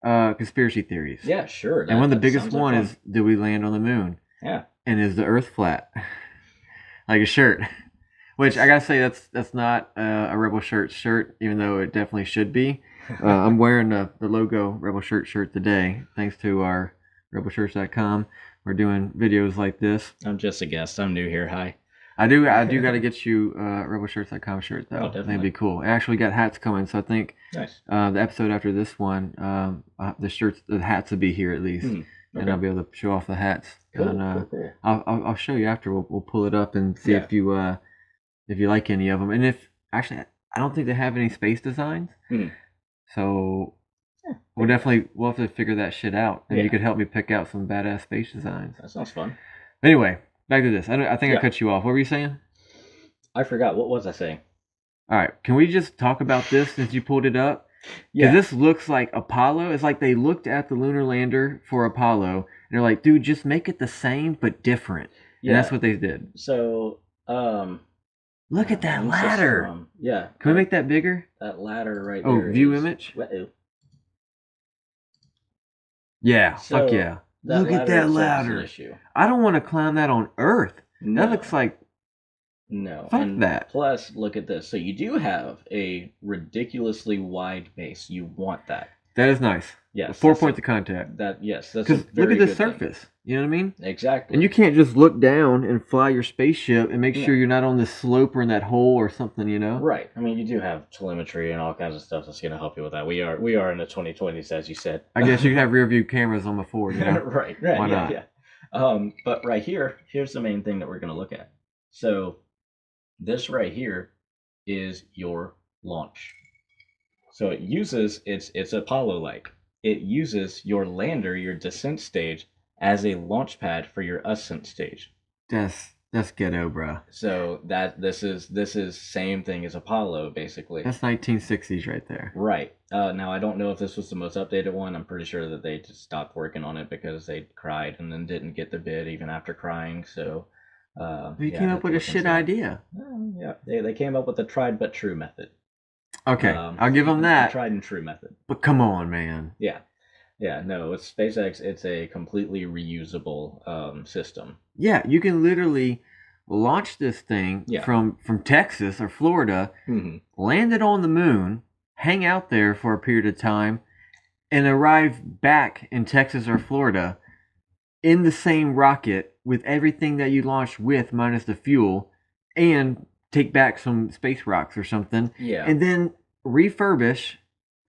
conspiracy theories. Yeah, sure. And one of the biggest one is, did we land on the moon? Yeah. And is the Earth flat? Like a shirt, which I gotta say that's not a Rebel shirt, even though it definitely should be. I'm wearing the logo Rebel shirt today, thanks to our rebelshirts.com. We're doing videos like this. I'm just a guest. I'm new here. Hi. I do got to get you rebelshirts.com shirt though. Oh, I think definitely. it'd be cool. And actually, we got hats coming, so I think Nice. the episode after this one, the hats will be here at least, and Okay. I'll be able to show off the hats. Cool. And Cool. I'll show you after. We'll pull it up and see Yeah. if you like any of them. And if actually, I don't think they have any space designs. So we'll have to figure that shit out, and you Yeah. could help me pick out some badass space designs. That sounds fun. Anyway, back to this. I think I Yeah. cut you off. What were you saying? I forgot. What was I saying? All right, can we just talk about this since you pulled it up? Yeah. Because this looks like Apollo. It's like they looked at the lunar lander for Apollo, and they're like, dude, just make it the same but different. Yeah. And that's what they did. So, Look at that when's this ladder. from? Yeah. Can we make that bigger? That ladder right Oh, there? view image? Uh-oh. Yeah, So, fuck yeah. That Look at that itself is an ladder. issue. I don't want to climb that on Earth. No. That looks like No. fuck and that. Plus, look at this. So you do have a ridiculously wide base. You want that. That is nice. Yes. 4 that's points a- of contact. That's a Because look very at the good thing. surface. You know what I mean? Exactly. And you can't just look down and fly your spaceship and make Yeah. sure you're not on this slope or in that hole or something, you know? Right. I mean, you do have telemetry and all kinds of stuff that's going to help you with that. We are in the 2020s, as you said. I guess you could have rear view cameras on the Ford, you know? right. Why yeah, not? Yeah. But right here's the main thing that we're going to look at. So this right here is your launch. So it uses it's Apollo-like. It uses your lander, your descent stage, as a launch pad for your ascent stage. That's ghetto, bro. So this is same thing as Apollo, basically. That's 1960s right there. Right. Now, I don't know if this was the most updated one. I'm pretty sure that they just stopped working on it because they cried and then didn't get the bid even after crying. So, You came up with a shit idea. Yeah, they came up with the tried but true method. Okay, I'll give them The that. tried and true method. But come on, man. Yeah. Yeah, no, it's SpaceX. It's a completely reusable system. Yeah, you can literally launch this thing Yeah. from Texas or Florida, land it on the moon, hang out there for a period of time, and arrive back in Texas or Florida in the same rocket with everything that you launched with minus the fuel, and take back some space rocks or something, Yeah. and then refurbish,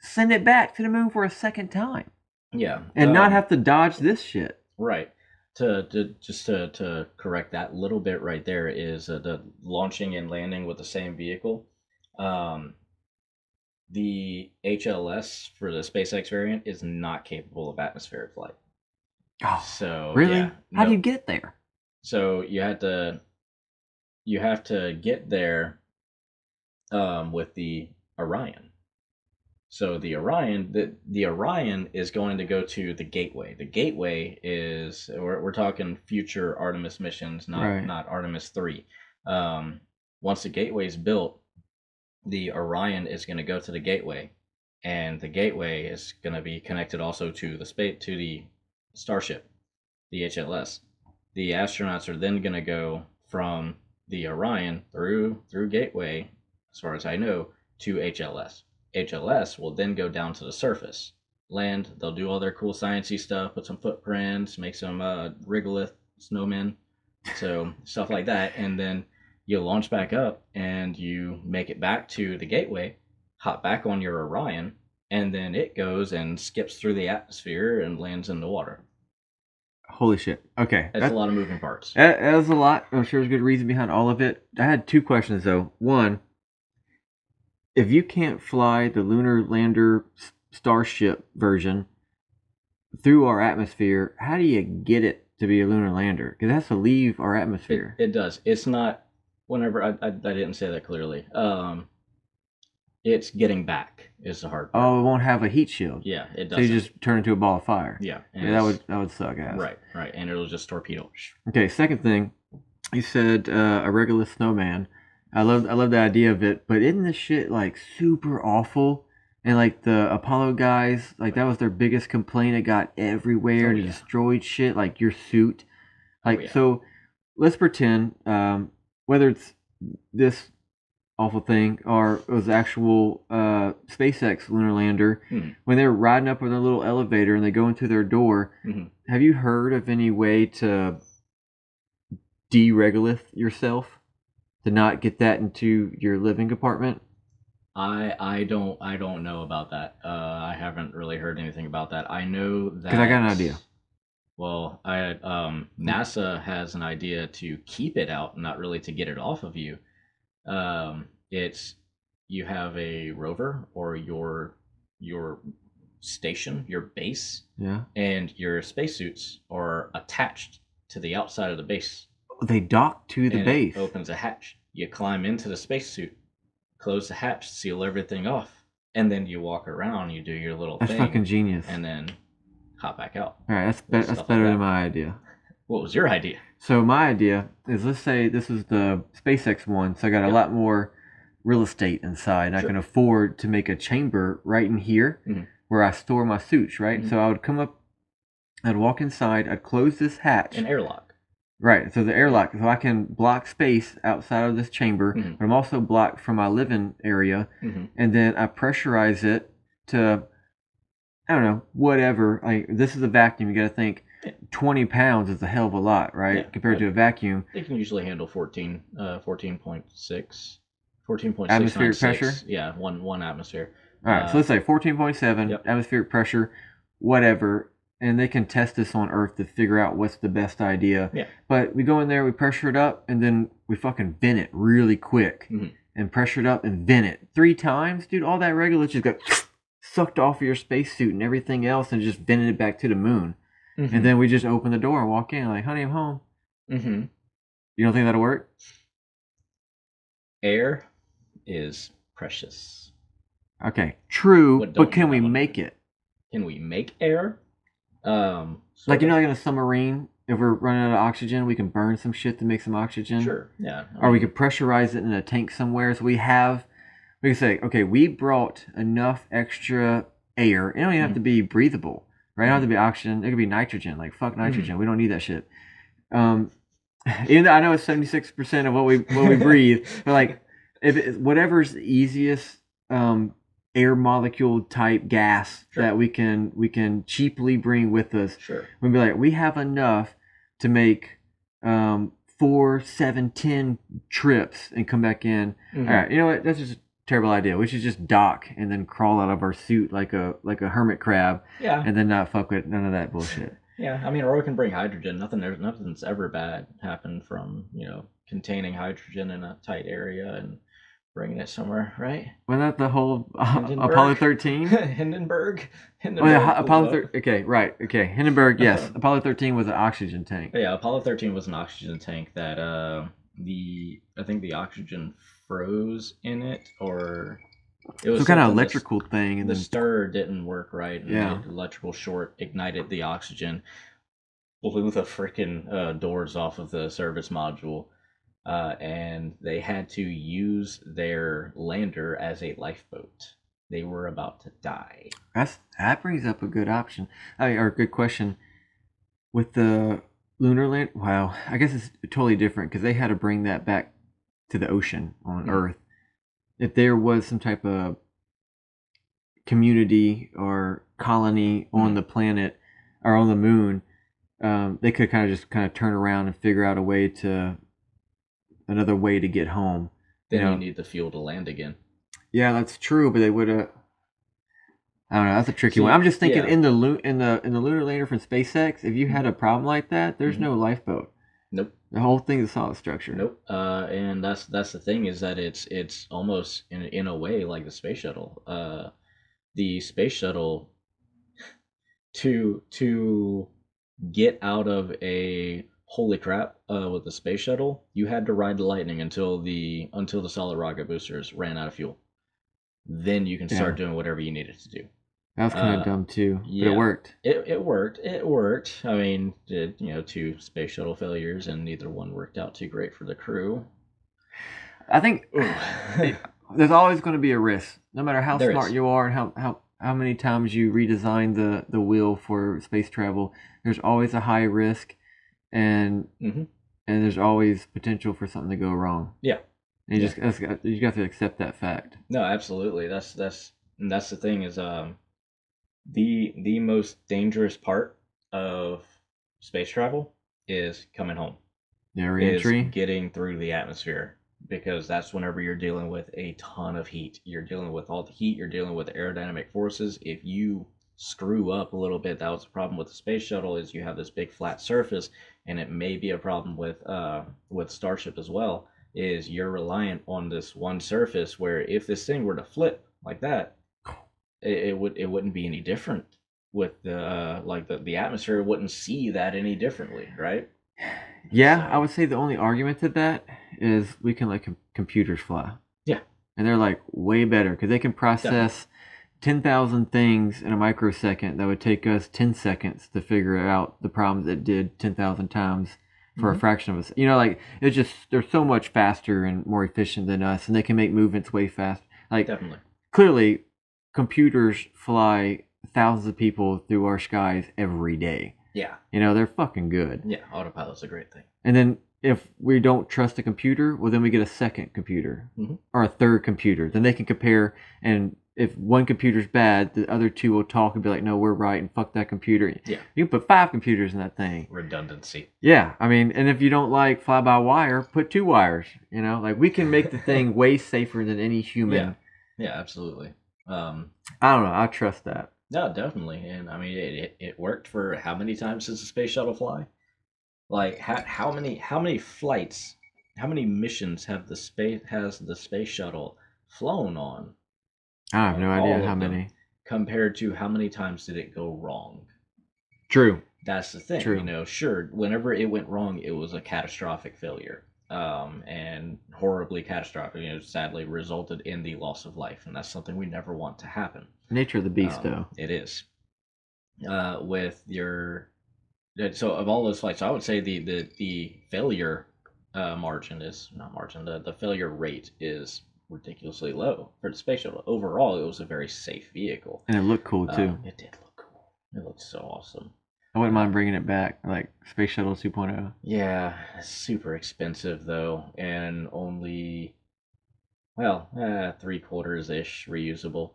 send it back to the moon for a second time, Yeah. and not have to dodge this shit. Right. To correct that little bit right there is the launching and landing with the same vehicle. The HLS for the SpaceX variant is not capable of atmospheric flight. Oh, So really? yeah, How do no. you get there? So you have to get there with the Orion. So the Orion is going to go to the Gateway. The Gateway is we're talking future Artemis missions, not Artemis 3. Once the Gateway is built, the Orion is going to go to the Gateway, and the Gateway is going to be connected also to the starship, the HLS. The astronauts are then going to go from the Orion through Gateway, as far as I know, to HLS. HLS will then go down to the surface, land. They'll do all their cool sciencey stuff, put some footprints, make some regolith snowmen, so stuff like that, and then you launch back up and you make it back to the Gateway, hop back on your Orion, and then it goes and skips through the atmosphere and lands in the water. Holy shit. Okay. That's a lot of moving parts. That's a lot. I'm sure there's good reason behind all of it. I had two questions, though. One, if you can't fly the lunar lander starship version through our atmosphere, how do you get it to be a lunar lander? Because it has to leave our atmosphere. It does. It's not. Whenever I didn't say that clearly. It's getting back is the hard part. Oh, it won't have a heat shield. Yeah, it does. So you just turn into a ball of fire. Yeah, Yeah, that would suck ass. Right, and it'll just torpedo. Okay, second thing, you said a regular snowman. I love the idea of it, but isn't this shit like super awful? And like the Apollo guys, like that was their biggest complaint. It got everywhere and it destroyed shit, like your suit. Like so, let's pretend whether it's this awful thing or it was actual SpaceX lunar lander, when they're riding up with a little elevator and they go into their door. Have you heard of any way to deregolith yourself? to not get that into your living compartment? I don't know about that. I haven't really heard anything about that. I know that Because I got an idea. Well, NASA has an idea to keep it out, not really to get it off of you. It's you have a rover or your station, your base, Yeah. and your spacesuits are attached to the outside of the base. They dock to the And base. it opens a hatch. You climb into the spacesuit, close the hatch, seal everything off, and then you walk around. You do your little That's thing, fucking genius. and then hop back out. All right, that's Stuff that's like better that. than my idea. What was your idea? So my idea is, let's say this is the SpaceX one, so I got a Yeah. lot more real estate inside, and I Sure. can afford to make a chamber right in here Mhm. where I store my suits, right? Mhm. So I would come up, I'd walk inside, I'd close this hatch. An airlock. Right, so the airlock, so I can block space outside of this chamber, Mhm. but I'm also blocked from my living area, Mm-hmm. and then I pressurize it to, I don't know, whatever. Like, this is a vacuum, you got to think, Yeah. 20 pounds is a hell of a lot, right? Yeah, Compared to right. a vacuum. They can usually handle 14.6. 14.696. Atmospheric pressure? Yeah, one atmosphere. All right, so let's say 14.7 Yep. atmospheric pressure, whatever, and they can test this on Earth to figure out what's the best idea. Yeah. But we go in there, we pressure it up, and then we fucking vent it really quick. Mhm. And pressure it up and vent it 3 times, dude. All that regular just got sucked off of your spacesuit and everything else, and just vented it back to the moon. Mhm. And then we just open the door and walk in, like, honey, I'm home. Mhm. You don't think that'll work? Air is precious. Okay, true, What but don't can you we have on make it? Can we make air? Like, Sort you know, of. like in a submarine, if we're running out of oxygen, we can burn some shit to make some oxygen. Sure. Yeah. Or we could pressurize it in a tank somewhere. So we can say, okay, we brought enough extra air. It don't even have to be breathable, right? It don't have to be oxygen. It could be nitrogen. Like, fuck nitrogen. We don't need that shit. Even though I know it's 76% of what we breathe, but like, whatever's the easiest air molecule type gas Sure. that we can cheaply bring with us. Sure. We'd be like, we have enough to make 4, 7, 10 trips and come back in. Mhm. All right, you know what? That's just a terrible idea. We should just dock and then crawl out of our suit like a hermit crab, Yeah. and then not fuck with none of that bullshit. Yeah. I mean, or we can bring hydrogen. Nothing's ever bad happened from containing hydrogen in a tight area and bringing it somewhere, right? Wasn't that the whole Hindenburg? Apollo 13? Hindenburg. Oh yeah, blew Apollo up. 13. Okay, right. Okay, Hindenburg. Yes, Apollo 13 was an oxygen tank. Yeah, Apollo 13 was an oxygen tank that I think the oxygen froze in it, or it was Some kind of something electrical thing, and the then stir didn't work right, and Yeah. the electrical short ignited the oxygen, blew the freaking doors off of the service module, and they had to use their lander as a lifeboat. They were about to die. that brings up a good option, or a good question. With the lunar land, wow, I guess it's totally different because they had to bring that back to the ocean on Earth. If there was some type of community or colony on the planet or on the moon, they could kind of turn around and figure out another way to get home. Then you need the fuel to land again. Yeah, that's true, but they would have. I don't know. That's a tricky See, one. I'm just thinking yeah. in the lunar lander from SpaceX, if you had a problem like that, there's no lifeboat. Nope. The whole thing is solid structure. Nope. And that's the thing, is that it's almost in a way like the space shuttle. The space shuttle, to get out of a holy crap with the space shuttle, you had to ride the lightning until the solid rocket boosters ran out of fuel. Then you can start doing whatever you needed to do. That was kind of dumb too, but yeah. it worked. It worked. I mean, 2 space shuttle failures, and neither one worked out too great for the crew. I think there's always going to be a risk, no matter how There smart is. you are and how many times you redesign the wheel for space travel. There's always a high risk, and there's always potential for something to go wrong. Yeah. And you have to accept that fact. No, absolutely. That's the thing, is the most dangerous part of space travel is coming home. Yeah, re-entry. Is getting through the atmosphere. because that's whenever you're dealing with a ton of heat. You're dealing with all the heat, you're dealing with aerodynamic forces. If you screw up a little bit, that was the problem with the space shuttle, is you have this big flat surface, and it may be a problem with Starship as well, is you're reliant on this one surface where if this thing were to flip like that, it wouldn't be any different with the atmosphere wouldn't see that any differently, right? Yeah, So- I would say the only argument to that is we can let computers fly. Yeah. And they're like way better because they can process 10,000 things in a microsecond that would take us 10 seconds to figure out the problems it did 10,000 times for a fraction of us. You know, like it's just, they're so much faster and more efficient than us, and they can make movements way fast. Like, Definitely. clearly, computers fly thousands of people through our skies every day. Yeah. You know, they're fucking good. Yeah, autopilot's a great thing. And then if we don't trust a computer, well, then we get a second computer or a third computer. Then they can compare, and if one computer's bad, the other two will talk and be like, no, we're right, and fuck that computer. Yeah. You can put 5 computers in that thing. Redundancy. Yeah, I mean, and if you don't like fly-by-wire, put 2 wires. You know, like we can make the thing way safer than any human. Yeah, absolutely. I don't know. I trust that. No, definitely. And I mean, it worked for how many times does the space shuttle fly? Like how many flights, how many missions has the space shuttle flown on? I have no All idea of how them. many. Compared to how many times did it go wrong? True. That's the thing. True. You know, sure, whenever it went wrong, it was a catastrophic failure. And horribly catastrophic. You know, sadly resulted in the loss of life, and that's something we never want to happen. Nature of the beast, though. It is. With your, so of all those flights, I would say the failure margin is not margin. The failure rate is ridiculously low for the space shuttle. Overall, it was a very safe vehicle. And it looked cool, too. It did look cool. It looked so awesome. I wouldn't mind bringing it back, like Space Shuttle 2.0. Yeah, it's super expensive though, and only, well, 3/4 ish reusable.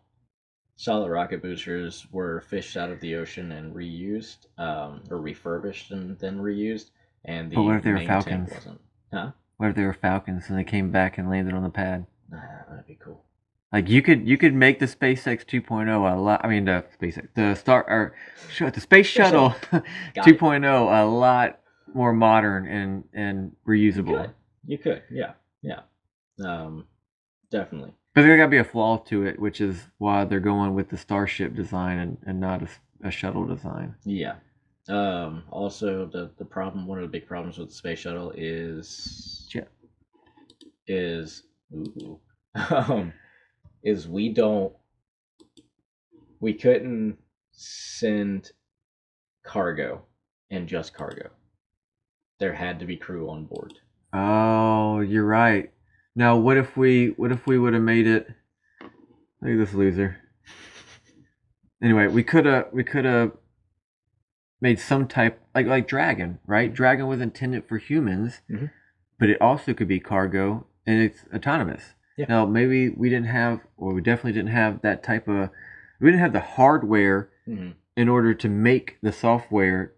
Solid rocket boosters were fished out of the ocean and reused, or refurbished and then reused, and the But what if they were main tank Falcons? wasn't. Huh? What if they were Falcons and they came back and landed on the pad? That'd be cool. Like you could make the SpaceX 2.0 a lot. I mean the Space Shuttle Got 2.0 a lot more modern and reusable. You could, yeah. Definitely. But there gotta be a flaw to it, which is why they're going with the Starship design and not a shuttle design. Yeah. Also, the problem, one of the big problems with the space shuttle is ooh, is we couldn't send cargo and just cargo. There had to be crew on board. Oh, you're right. Now, what if we would have made it? Look at this loser. Anyway, we could have made some type like Dragon, right? Dragon was intended for humans, but it also could be cargo and it's autonomous. Yeah. Now, maybe we didn't have, or we definitely didn't have that type of. We didn't have the hardware in order to make the software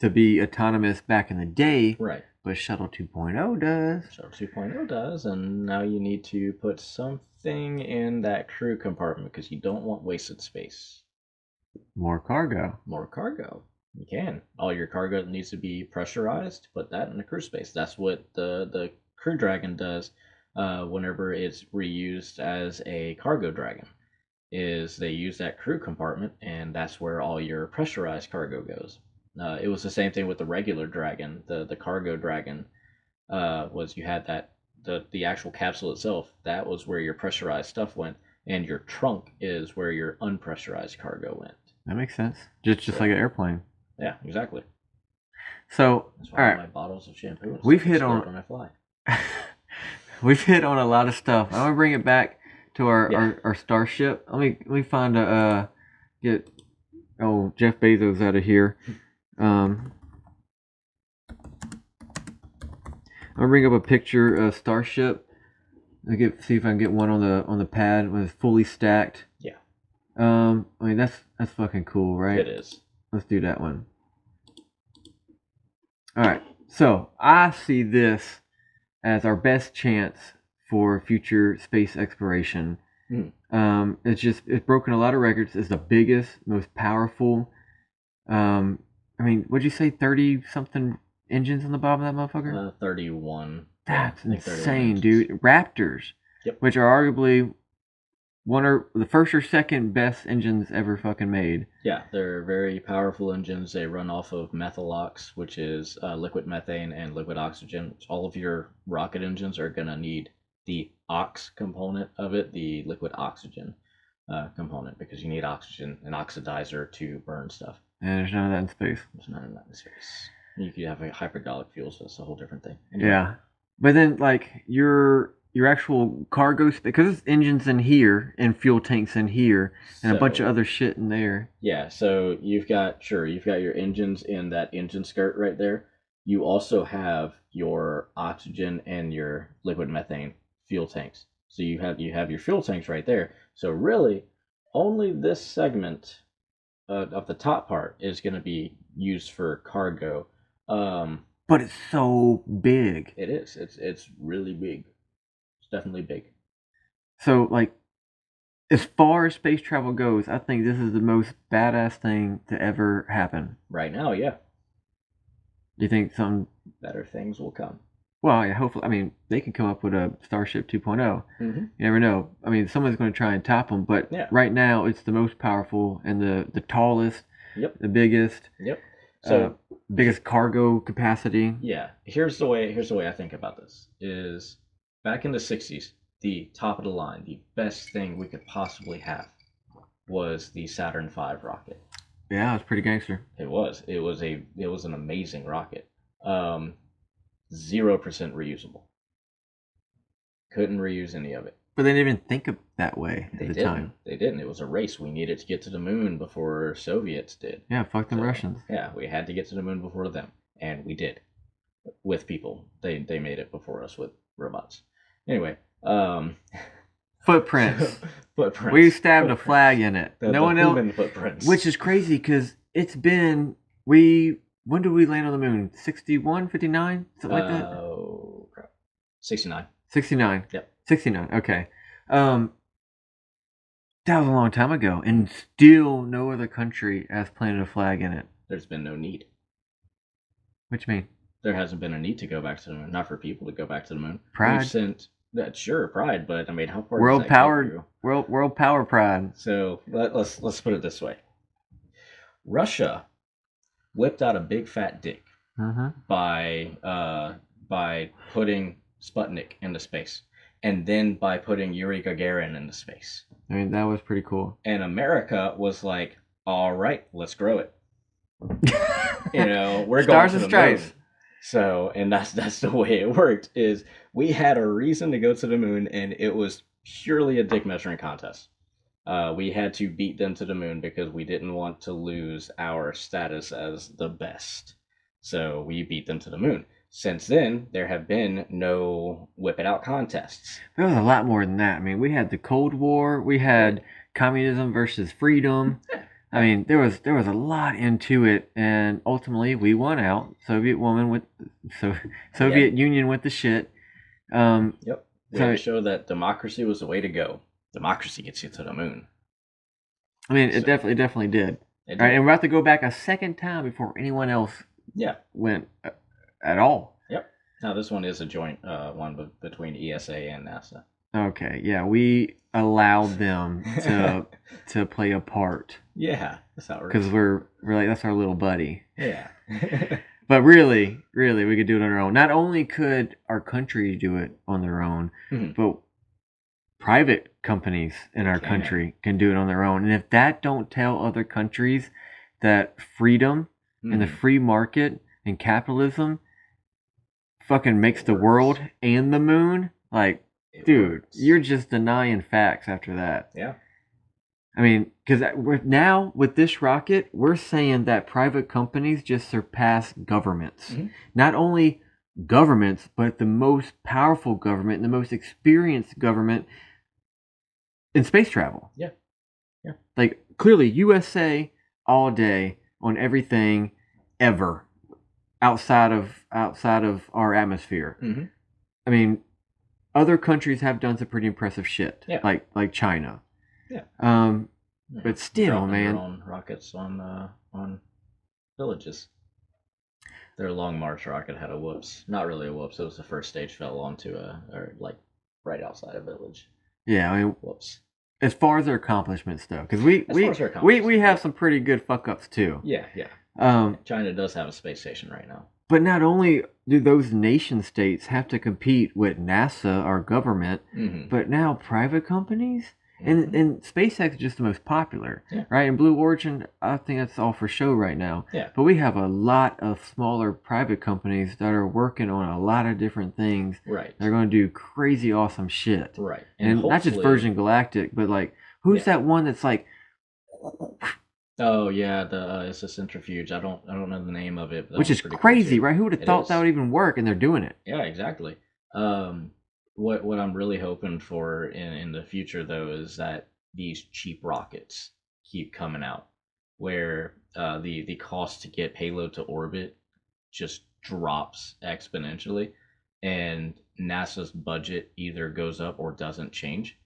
to be autonomous back in the day. Right. But Shuttle 2.0 does. Shuttle 2.0 does, and now you need to put something in that crew compartment because you don't want wasted space. More cargo. More cargo. You can. All your cargo needs to be pressurized. Put that in the crew space. That's what the Crew Dragon does whenever it's reused as a cargo dragon. Is they use that crew compartment, and that's where all your pressurized cargo goes. It was the same thing with the regular dragon. The cargo dragon was you had that the actual capsule itself. That was where your pressurized stuff went, and your trunk is where your unpressurized cargo went. That makes sense. Just like an airplane. Yeah, exactly. So, That's all why right, my bottles of shampoo. We've hit on- when I fly. we've hit on a lot of stuff. I want to bring it back to Yeah. our starship. Let me find a get Jeff Bezos out of here. I'm gonna bring up a picture of Starship. See if I can get one on the pad when it's fully stacked. Yeah. I mean that's fucking cool, right? It is. Let's do that one. All right. So I see this as our best chance for future space exploration. It's broken a lot of records. It's the biggest, most powerful. What'd you say? 30 something engines on the bottom of that motherfucker. 31. That's Yeah, 31 insane, engines. dude. Raptors, Yep. which are arguably the first or second best engines ever fucking made. Yeah, they're very powerful engines. They run off of methalox, which is liquid methane and liquid oxygen. All of your rocket engines are going to need the ox component of it, the liquid oxygen component, because you need oxygen, an oxidizer to burn stuff. And there's none of that in space. There's none of that in space. You could have a hypergolic fuel, so that's a whole different thing. Anyway. Yeah. But then, like, your actual cargo, because it's engines in here and fuel tanks in here and a bunch of other shit in there. Yeah, so you've got your engines in that engine skirt right there. You also have your oxygen and your liquid methane fuel tanks. So you have your fuel tanks right there. So really, only this segment of the top part is going to be used for cargo. But it's so big. It is. It's really big. It's definitely big. So, like, as far as space travel goes, I think this is the most badass thing to ever happen. Right now, yeah. Do you think some better things will come? Well, yeah, hopefully. I mean, they can come up with a Starship 2.0. Mm-hmm. You never know. I mean, someone's going to try and top them, but right now it's the most powerful and the tallest, the biggest. Yep. So biggest cargo capacity. Yeah. Here's the way I think about this is back in the 60s, the top of the line, the best thing we could possibly have was the Saturn V rocket. Yeah, it was pretty gangster. It was an amazing rocket. 0% reusable. Couldn't reuse any of it. But they didn't even think of that way at the time. They didn't. It was a race. We needed to get to the moon before Soviets did. Yeah, fuck them Russians. Yeah, we had to get to the moon before them, and we did. With people, they made it before us with robots. Anyway, footprints. Footprints. We stabbed a flag in it. No one else. Footprints. Which is crazy because it's been when did we land on the moon? 61, 59? Something like that? Oh, crap. 69. 69. Yep. 69. Okay. That was a long time ago, and still no other country has planted a flag in it. There's been no need. What you mean? There hasn't been a need to go back to the moon. Not for people to go back to the moon. Pride. We've sent sure, pride, but I mean, how far? World power pride. So let's put it this way. Russia whipped out a big fat dick by putting Sputnik into space, and then by putting Yuri Gagarin into space. I mean, that was pretty cool. And America was like, "All right, let's grow it." We're Stars going to and stripes. the moon. So, and that's the way it worked. Is we had a reason to go to the moon, and it was purely a dick measuring contest. We had to beat them to the moon because we didn't want to lose our status as the best. So we beat them to the moon. Since then, there have been no whip it out contests. There was a lot more than that. I mean, we had the Cold War. We had communism versus freedom. I mean, there was a lot into it, and ultimately we won out. Soviet Union with the shit. Yep. We had to show that democracy was the way to go. Democracy gets you to the moon. I mean, it definitely did. All right, and we're about to go back a second time before anyone else went at all. Yep. Now, this one is a joint one between ESA and NASA. Okay, yeah, we allowed them to play a part. Yeah, that's how it works. Because we're like, that's our little buddy. Yeah. But really, we could do it on our own. Not only could our country do it on their own, but private companies in our country can do it on their own. And if that don't tell other countries that freedom and the free market and capitalism fucking makes the world and the moon, like, dude, you're just denying facts after that. Yeah. I mean, because now with this rocket, we're saying that private companies just surpass governments. Not only governments, but the most powerful government and the most experienced government in space travel. Yeah. Yeah. Like, clearly, USA all day on everything ever outside of our atmosphere. I mean, other countries have done some pretty impressive shit. Yeah. Like China. Yeah. But still, Dropping man. their own rockets on villages. Their Long March rocket had a whoops. Not really a whoops. It was the first stage fell onto right outside a village. Yeah, I mean, Whoops. as far as their accomplishments, though, because we have some pretty good fuck ups too. Yeah. China does have a space station right now. But not only do those nation states have to compete with NASA, our government, but now private companies. And SpaceX is just the most popular, right? And Blue Origin, I think that's all for show right now. Yeah. But we have a lot of smaller private companies that are working on a lot of different things. Right. They're going to do crazy awesome shit. Right. And not just Virgin Galactic, but like, who's that one that's like... Oh yeah, it's a centrifuge. I don't know the name of it. But which is crazy, right? Who would have thought that would even work? And they're doing it. Yeah, exactly. What I'm really hoping for in the future though is that these cheap rockets keep coming out, where the cost to get payload to orbit just drops exponentially, and NASA's budget either goes up or doesn't change.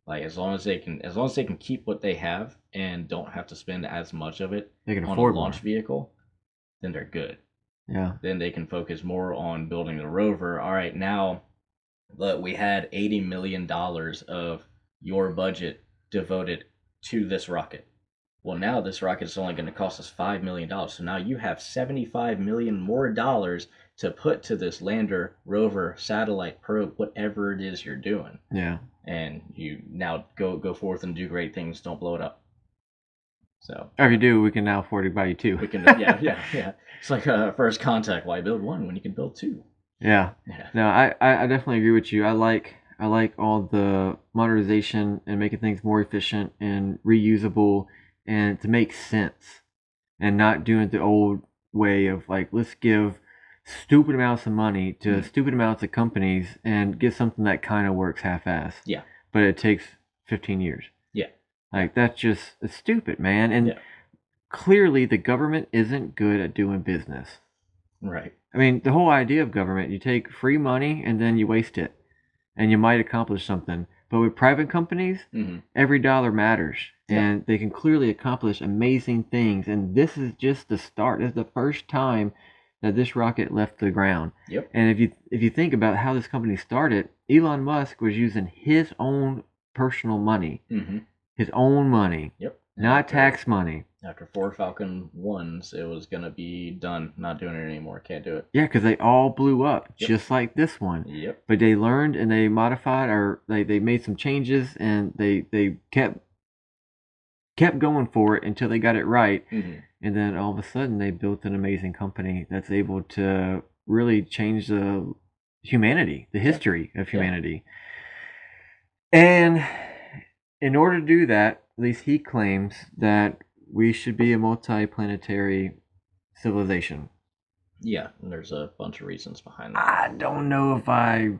Like as long as they can keep what they have and don't have to spend as much of it they can on afford a launch vehicle, then they're good. Yeah. Then they can focus more on building the rover. All right, now that we had $80 million of your budget devoted to this rocket. Well, now this rocket is only going to cost us $5 million. So now you have $75 million more dollars to put to this lander, rover, satellite, probe, whatever it is you're doing. Yeah. And you now go forth and do great things. Don't blow it up. So. Or if you do, we can now afford to buy you two. We can. Yeah. It's like first contact. Why build one when you can build two? Yeah. No, I definitely agree with you. I like all the modernization and making things more efficient and reusable and to make sense and not doing it the old way of like, let's give stupid amounts of money to stupid amounts of companies and get something that kind of works half-ass. Yeah. But it takes 15 years. Yeah. Like it's stupid, man. And clearly the government isn't good at doing business. Right. I mean, the whole idea of government, you take free money and then you waste it. And you might accomplish something. But with private companies, every dollar matters. And they can clearly accomplish amazing things. And this is just the start. This is the first time that this rocket left the ground. Yep. And if you think about how this company started, Elon Musk was using his own personal money. His own money. Yep. Not tax money. After 4 Falcon 1s, it was going to be done. Not doing it anymore. Can't do it. Yeah, because they all blew up, just like this one. Yep. But they learned and they modified, or they made some changes, and they kept going for it until they got it right. And then all of a sudden, they built an amazing company that's able to really change the history of humanity. And in order to do that, at least he claims that we should be a multi-planetary civilization. Yeah, and there's a bunch of reasons behind that. I don't know if I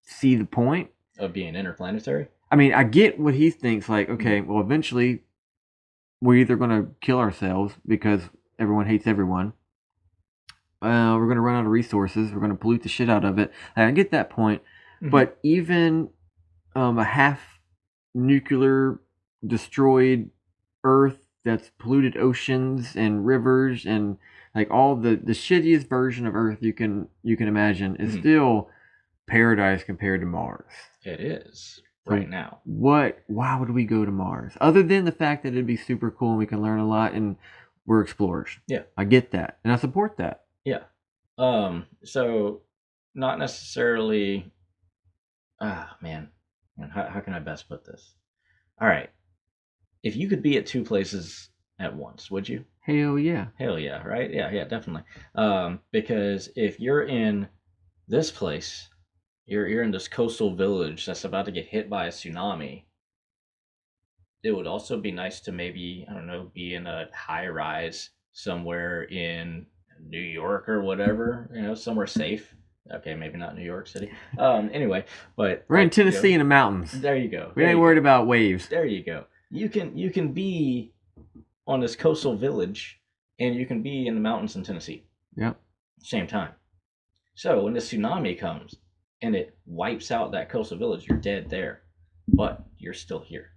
see the point of being interplanetary. I mean, I get what he thinks. Like, okay, well, eventually we're either going to kill ourselves because everyone hates everyone. We're going to run out of resources. We're going to pollute the shit out of it. I get that point. But even a half nuclear destroyed Earth that's polluted oceans and rivers and like all the shittiest version of Earth you can imagine is still paradise compared to Mars. It is right now. Why would we go to Mars? Other than the fact that it'd be super cool and we can learn a lot and we're explorers. Yeah. I get that. And I support that. Yeah. So not necessarily man, how can I best put this? All right. If you could be at two places at once, would you? Hell yeah. Hell yeah, right? Yeah, definitely. Because if you're in this place, you're in this coastal village that's about to get hit by a tsunami, it would also be nice to maybe, I don't know, be in a high rise somewhere in New York or whatever, somewhere safe. Okay, maybe not New York City. Anyway, but we're in Tennessee in the mountains. There you go. We ain't worried about waves. There you go. You can be on this coastal village, and you can be in the mountains in Tennessee. Yep. Same time. So when the tsunami comes, and it wipes out that coastal village, you're dead there, but you're still here.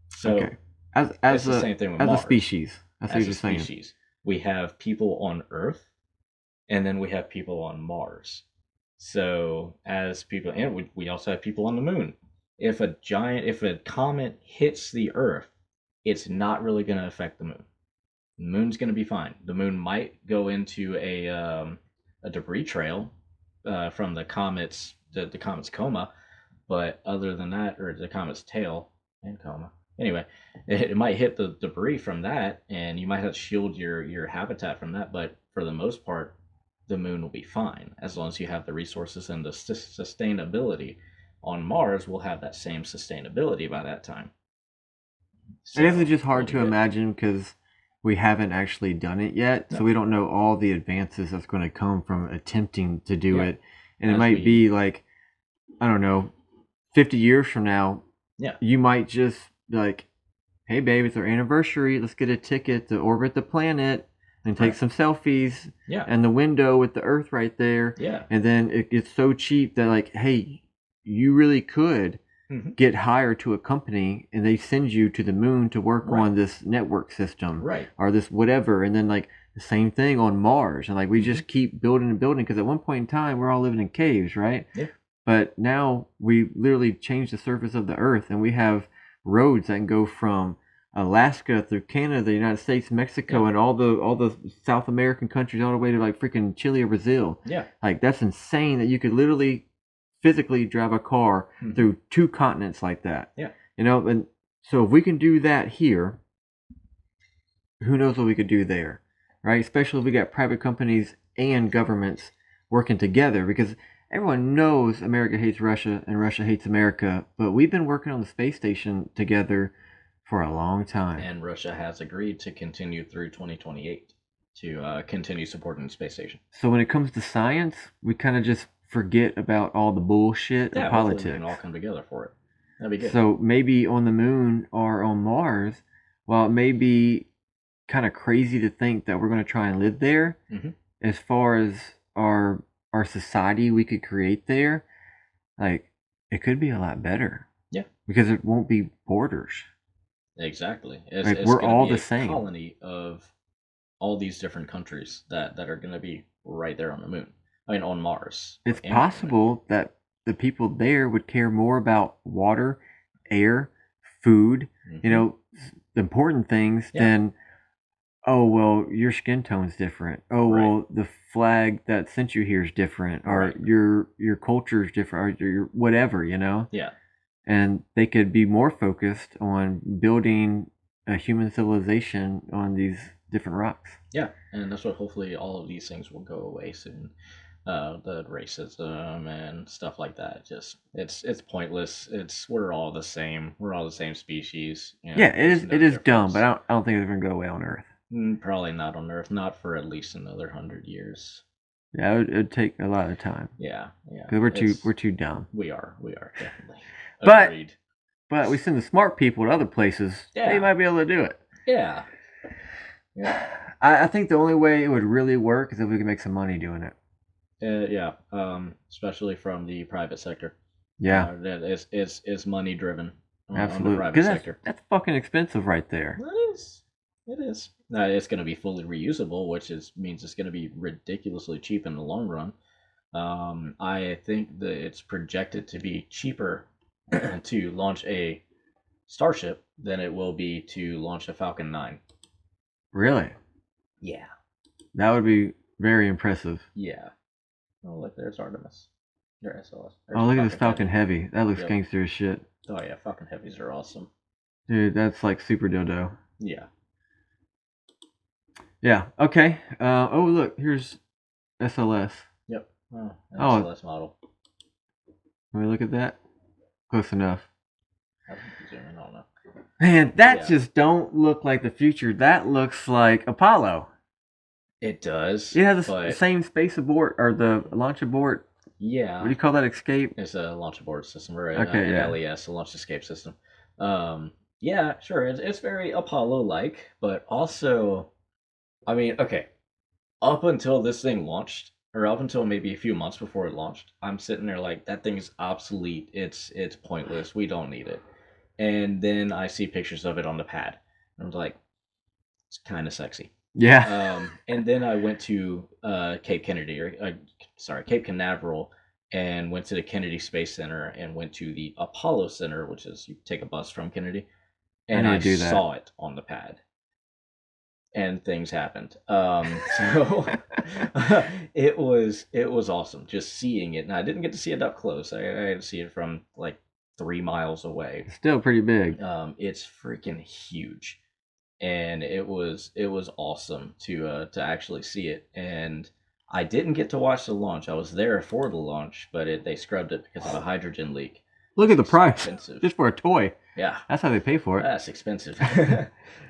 So Okay. it's As the a same thing with as a Mars. species, I see what As a you're saying. species, we have people on Earth, and then we have people on Mars. So as people, and we also have people on the moon. If a comet hits the Earth, it's not really going to affect the moon. The moon's going to be fine. The moon might go into a debris trail from the comet's coma, but other than that, or the comet's tail and coma. Anyway, it might hit the debris from that, and you might have to shield your habitat from that. But for the most part, the moon will be fine as long as you have the resources and the sustainability. On Mars, we'll have that same sustainability by that time. I guess it's just hard we'll be to good. imagine because we haven't actually done it yet, so No. we don't know all the advances that's going to come from attempting to do Yeah. it. And it As might we- be like, I don't know, 50 years from now, Yeah. you might just be like, hey, babe, it's our anniversary. Let's get a ticket to orbit the planet and take Right. some selfies Yeah. and the window with the Earth right there. Yeah. And then it gets so cheap that, like, hey, you really could Mhm. get hired to a company and they send you to the moon to work Right. on this network system Right. or this whatever. And then, like, the same thing on Mars. And, like, we just keep building and building because at one point in time, we're all living in caves, right? Yeah. But now we literally changed the surface of the Earth and we have roads that can go from Alaska through Canada, the United States, Mexico, Yeah. and all the South American countries all the way to like freaking Chile or Brazil. Yeah. Like that's insane that you could literally physically drive a car Mhm. through 2 continents like that. Yeah. You know, and so if we can do that here, who knows what we could do there, right? Especially if we got private companies and governments working together because everyone knows America hates Russia and Russia hates America, but we've been working on the space station together for a long time. And Russia has agreed to continue through 2028 to continue supporting the space station. So when it comes to science, we kind of just forget about all the bullshit Yeah, of hopefully politics. we can all come together for it. That'd be good. So maybe on the moon or on Mars, while it may be kind of crazy to think that we're going to try and live there, Mhm. as far as our society we could create there, like it could be a lot better. Yeah. Because it won't be borders. Exactly. Like, we're gonna all be the a same. colony of all these different countries that are going to be right there on the moon. I mean, on Mars. It's and on the moon. possible that the people there would care more about water, air, food, Mhm. you know, the important things Yeah. than, oh, well, your skin tone's different. Oh, Right. well, the flag that sent you here is different, or Right. your culture is different, or your whatever, you know? Yeah. And they could be more focused on building a human civilization on these different rocks. Yeah. And that's what hopefully all of these things will go away soon. The racism and stuff like that. Just it's pointless. We're all the same. We're all the same species. You know, Yeah, there's no it is dumb, difference. but I don't think it's gonna go away on Earth. Probably not on Earth. Not for at least another 100 years. Yeah, it'd take a lot of time Yeah. Yeah. because It's- we're too dumb. We are definitely. But- Agreed. But we send the smart people to other places. They Yeah. might be able to do it. Yeah. Yeah. I think the only way it would really work is if we could make some money doing it. Yeah. Especially from the private sector. Yeah, That is money driven on the absolutely. private Because sector. that's fucking expensive right there. It is. It is. It's going to be fully reusable, which means it's going to be ridiculously cheap in the long run. I think that it's projected to be cheaper to launch a starship than it will be to launch a Falcon 9. Really, Yeah. that would be very impressive. Yeah. Oh, look, there's Artemis. There's SLS. Oh, look at this Falcon Heavy. That looks Yep. gangster as shit. Oh, yeah. Falcon Heavies are awesome. Dude, that's like super dildo. Yeah. Yeah, okay. Oh, look, here's SLS. Yep. Oh, an Oh. SLS model. Let me look at that. Close enough. I think you zoom in, I don't know. Man, that Yeah. just don't look like the future. That looks like Apollo. It does. It has the but same space abort or the launch abort. yeah. What do you call that? Escape? It's a launch abort system, or Okay, an yeah. LES, a launch escape system. Yeah, sure. It's very Apollo-like, but also, I mean, okay, up until this thing launched, or up until maybe a few months before it launched, I'm sitting there like that thing's obsolete. It's pointless. We don't need it. And then I see pictures of it on the pad. And I was like, it's kind of sexy. Yeah. And then I went to Cape Kennedy, or Cape Canaveral, and went to the Kennedy Space Center and went to the Apollo Center, which is you take a bus from Kennedy, and need I to do that. saw it on the pad, and things happened. So it was awesome just seeing it, and I didn't get to see it up close. I had to see it from like 3 miles away. Still pretty big. It's freaking huge, and it was awesome to actually see it. And I didn't get to watch the launch. I was there for the launch, but they scrubbed it because of a hydrogen leak. Look at the It's price. expensive. Just for a toy. Yeah, That's how they pay for it. that's expensive.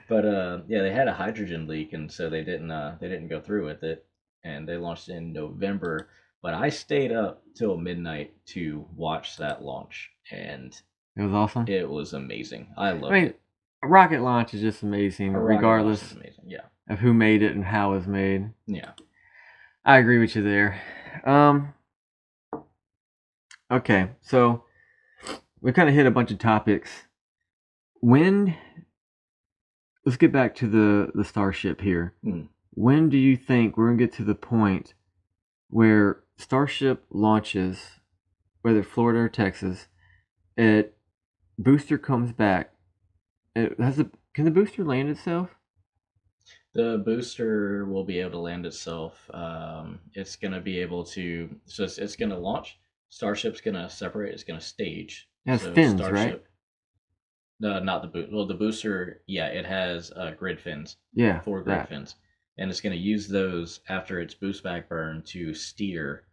But yeah, they had a hydrogen leak, and so they didn't go through with it, and they launched in November. But I stayed up till midnight to watch that launch, and It was awesome. it was amazing. I loved I mean, it. a rocket launch is just amazing, A rocket launch regardless is amazing. Yeah, of who made it and how it was made. yeah. I agree with you there. Okay, so we kind of hit a bunch of topics. Let's get back to the Starship here. Mhm. When do you think we're gonna get to the point where Starship launches, whether Florida or Texas, booster comes back? Can the booster land itself? The booster will be able to land itself. It's going to be able to. So it's going to launch. Starship's going to separate. It's going to stage. It has So fins, right? No, not the boot. Well, the booster, yeah, it has grid fins. Yeah, 4 grid that. fins, and it's going to use those after its boost back burn to steer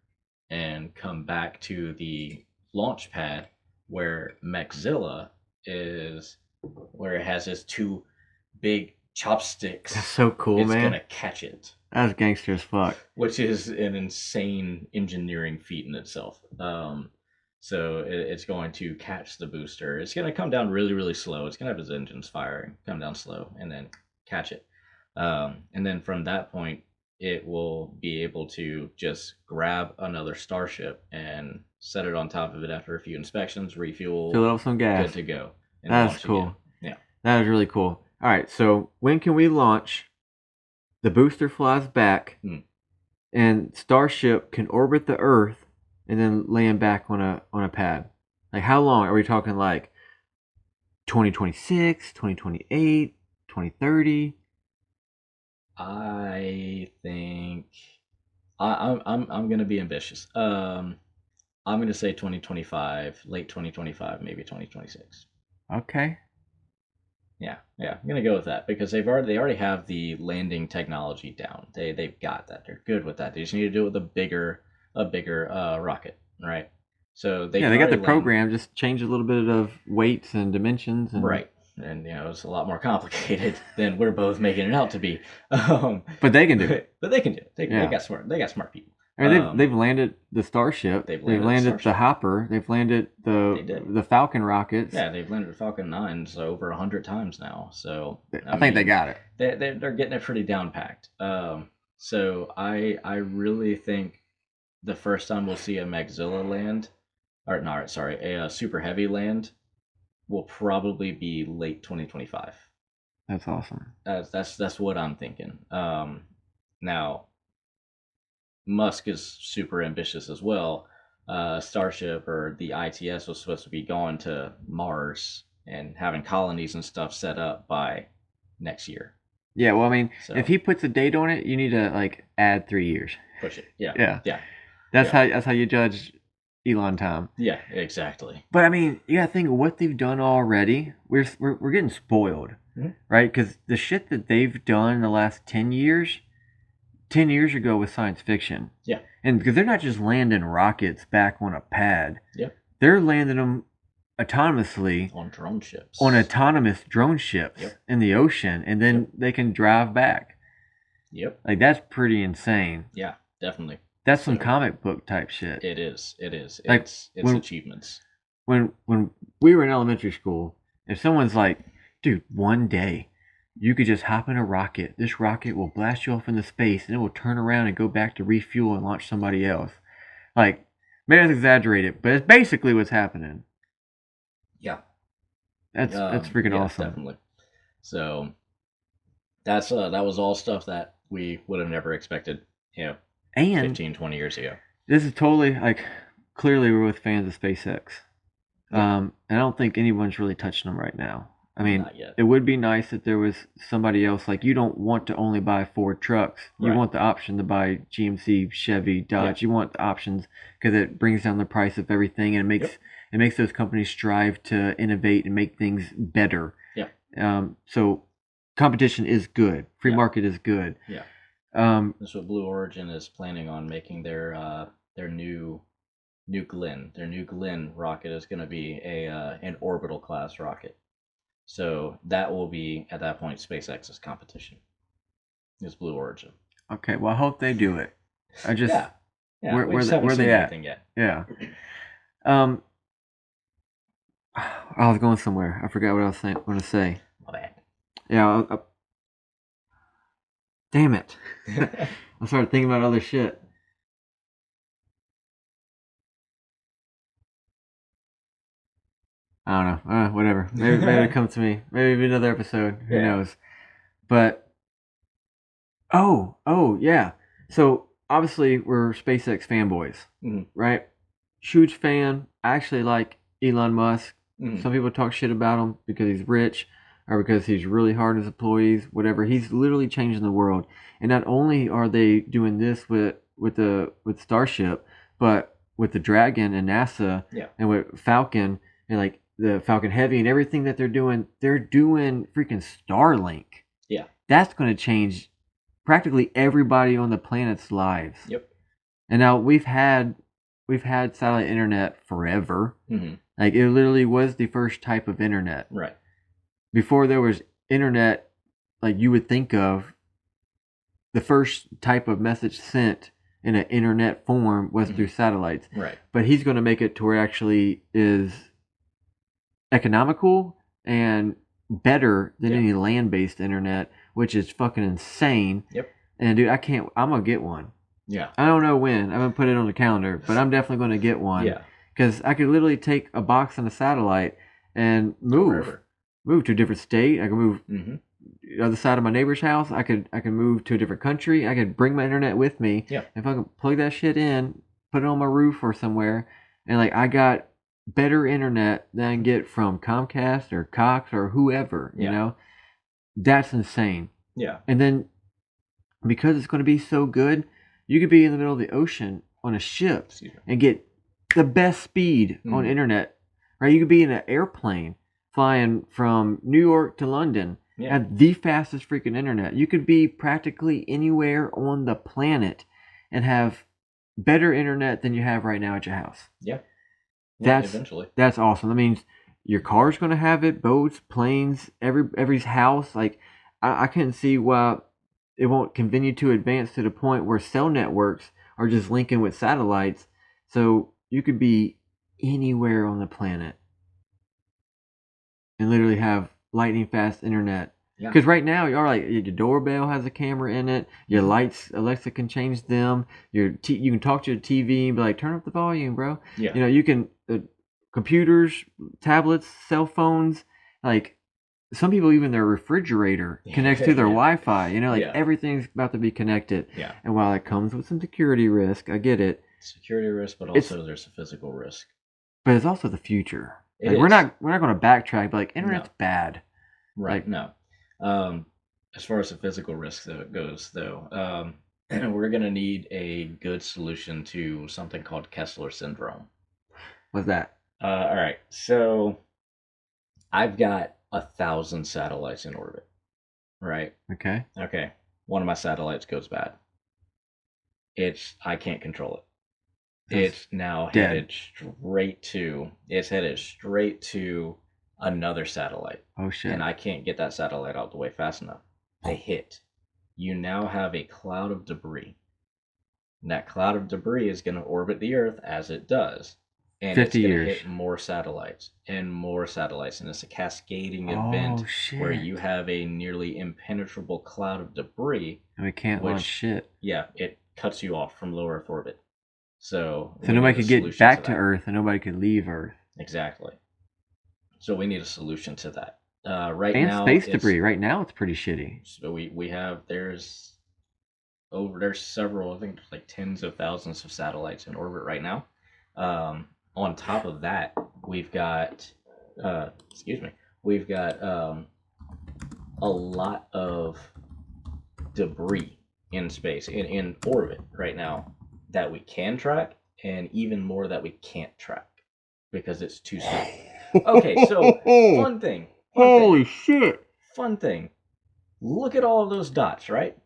and come back to the launch pad where Mechzilla is, where it has its 2 big chopsticks. That's so cool, It's man. gonna catch it, That's gangster as fuck. which is an insane engineering feat in itself. So it's going to catch the booster. It's going to come down really, really slow. It's going to have its engines firing, come down slow, and then catch it. And then from that point, it will be able to just grab another Starship and set it on top of it after a few inspections, refuel, Fill it up with some gas. good to go. And That's launch cool. again. Yeah. That is really cool. All right, so when can we launch? The booster flies back, and Starship can orbit the Earth and then land back on a pad. Like, how long are we talking? Like 2026, 2028, 2030? I think I'm gonna be ambitious. I'm gonna say 2025, late 2025, maybe 2026. Okay. Yeah, I'm gonna go with that because they already have the landing technology down. They've got that. They're good with that. They just need to do it with a bigger rocket, right? So they Yeah, can they got the already land- program, just change a little bit of weights and dimensions. And, right, and it's a lot more complicated than we're both making it out to be. But they can do it. But they can do it. They Yeah. got smart. They got smart people. I mean, they've landed the Starship. They've They've landed the landed Starship. the Hopper. They've landed They did. the Falcon rockets. Yeah, they've landed the Falcon 9s over 100 times now. So I think they got it. They're getting it pretty down packed. So I really think the first time we'll see a Mechzilla land, or no, sorry, a Super Heavy land, will probably be late 2025. That's awesome. That's what I'm thinking. Now, Musk is super ambitious as well. Starship or the ITS was supposed to be going to Mars and having colonies and stuff set up by next year. Yeah, well, I mean, So- if he puts a date on it, you need to like add 3 years. Push it. Yeah. Yeah. Yeah. That's how you judge Elon time. Yeah, exactly. But I mean, you gotta think of what they've done already. We're getting spoiled, Mhm. right? Because the shit that they've done in the last 10 years ago was science fiction. Yeah. And because they're not just landing rockets back on a pad. Yep. They're landing them autonomously On drone ships. on autonomous drone ships Yep. in the ocean, and then they can drive back. Yep. Like, that's pretty insane. Yeah, definitely. That's some So- comic book type shit. It is. It is. Like, It's when- achievements. When we were in elementary school, if someone's like, dude, one day you could just hop in a rocket. This rocket will blast you off into space, and it will turn around and go back to refuel and launch somebody else. Like, maybe that's exaggerated, but it's basically what's happening. Yeah. That's freaking awesome. Definitely. So that was all stuff that we would have never expected, And 15, 20 years ago. this is totally like, clearly we're with fans of SpaceX. Yeah. And I don't think anyone's really touching them right now. I mean, Not yet. it would be nice if there was somebody else. Like, you don't want to only buy Ford trucks. You Right. want the option to buy GMC, Chevy, Dodge. You want the options because it brings down the price of everything, and it makes those companies strive to innovate and make things better. Yeah. So competition is good. Free Yeah. market is good. Yeah. That's what Blue Origin is planning on making their new Glenn. Their new Glenn rocket is going to be an orbital class rocket. So that will be at that point SpaceX's competition. Is Blue Origin. Okay, well, I hope they do it. I just yeah. where We just haven't where seen they at? anything yet. Yeah. I was going somewhere. I forgot what I was going to say. My bad. Yeah. Damn it. I started thinking about other shit. I don't know. Whatever. Maybe it'll come to me. Maybe another episode. Who knows? But oh yeah. So obviously we're SpaceX fanboys, right? Huge fan. I actually like Elon Musk. Some people talk shit about him because he's rich or because he's really hard on his employees, whatever. He's literally changing the world. And not only are they doing this with Starship, but with the Dragon and NASA and with Falcon and like the Falcon Heavy and everything that they're doing freaking Starlink. Yeah. That's going to change practically everybody on the planet's lives. Yep. And now we've had satellite internet forever. Mm-hmm. Like, it literally was the first type of internet. Right. Before there was internet, like you would think of, the first type of message sent in an internet form was through satellites. Right. But he's going to make it to where it actually is economical and better than any land-based internet, which is fucking insane. Yep. And dude, I'm going to get one. Yeah. I don't know when. I haven't put it on the calendar, but I'm definitely going to get one. Yeah. Because I could literally take a box and a satellite and move to a different state. I can move the other side of my neighbor's house. I could move to a different country. I could bring my internet with me. Yeah. If I could plug that shit in, put it on my roof or somewhere, and like I got better internet than I can get from Comcast or Cox or whoever. You know, that's insane. Yeah. And then because it's going to be so good, you could be in the middle of the ocean on a ship and get the best speed on internet, right? You could be in an airplane flying from New York to London at the fastest freaking internet. You could be practically anywhere on the planet and have better internet than you have right now at your house. Yeah. Eventually. That's awesome. That means your car's going to have it, boats, planes, every's house. Like, I can't see why it won't continue to advance to the point where cell networks are just linking with satellites. So you could be anywhere on the planet and literally have lightning fast internet. Because right now, you're like, your doorbell has a camera in it. Your lights, Alexa can change them. You can talk to your TV and be like, turn up the volume, bro. Yeah. You know, you can computers, tablets, cell phones. Like, some people, even their refrigerator connects to their Wi-Fi. You know, like everything's about to be connected. Yeah. And while it comes with some security risk, I get it. Security risk, but also there's a physical risk. But it's also the future. Like, we're not going to backtrack. But like, internet's bad. Right. Like, no. As far as the physical risk goes, though, we're going to need a good solution to something called Kessler syndrome. What's that? All right. So I've got 1,000 satellites in orbit. Right. Okay. One of my satellites goes bad. I can't control it. It's now headed straight to another satellite. Oh shit. And I can't get that satellite out the way fast enough. They hit. You now have a cloud of debris. And that cloud of debris is going to orbit the Earth as it does. and 50 it's going to years. hit more satellites and more satellites, and it's a cascading Oh, event shit. where you have a nearly impenetrable cloud of debris. And we can't launch which, shit. Yeah, it cuts you off from low Earth orbit. So we nobody need a could get solution back to that. Earth, and nobody could leave Earth. Exactly. So we need a solution to that. Right And now, space debris. Right now, it's pretty shitty. So we have there's several, I think there's like tens of thousands of satellites in orbit right now. On top of that, we've got we've got a lot of debris in space in orbit right now that we can track, and even more that we can't track because it's too small. Okay, so fun thing. Holy shit! Fun thing. Look at all of those dots, right?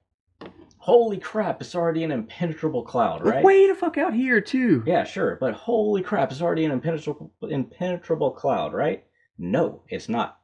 Holy crap, it's already an impenetrable cloud, right? Way the fuck out here, too. Yeah, sure, but holy crap, it's already an impenetrable cloud, right? No, it's not.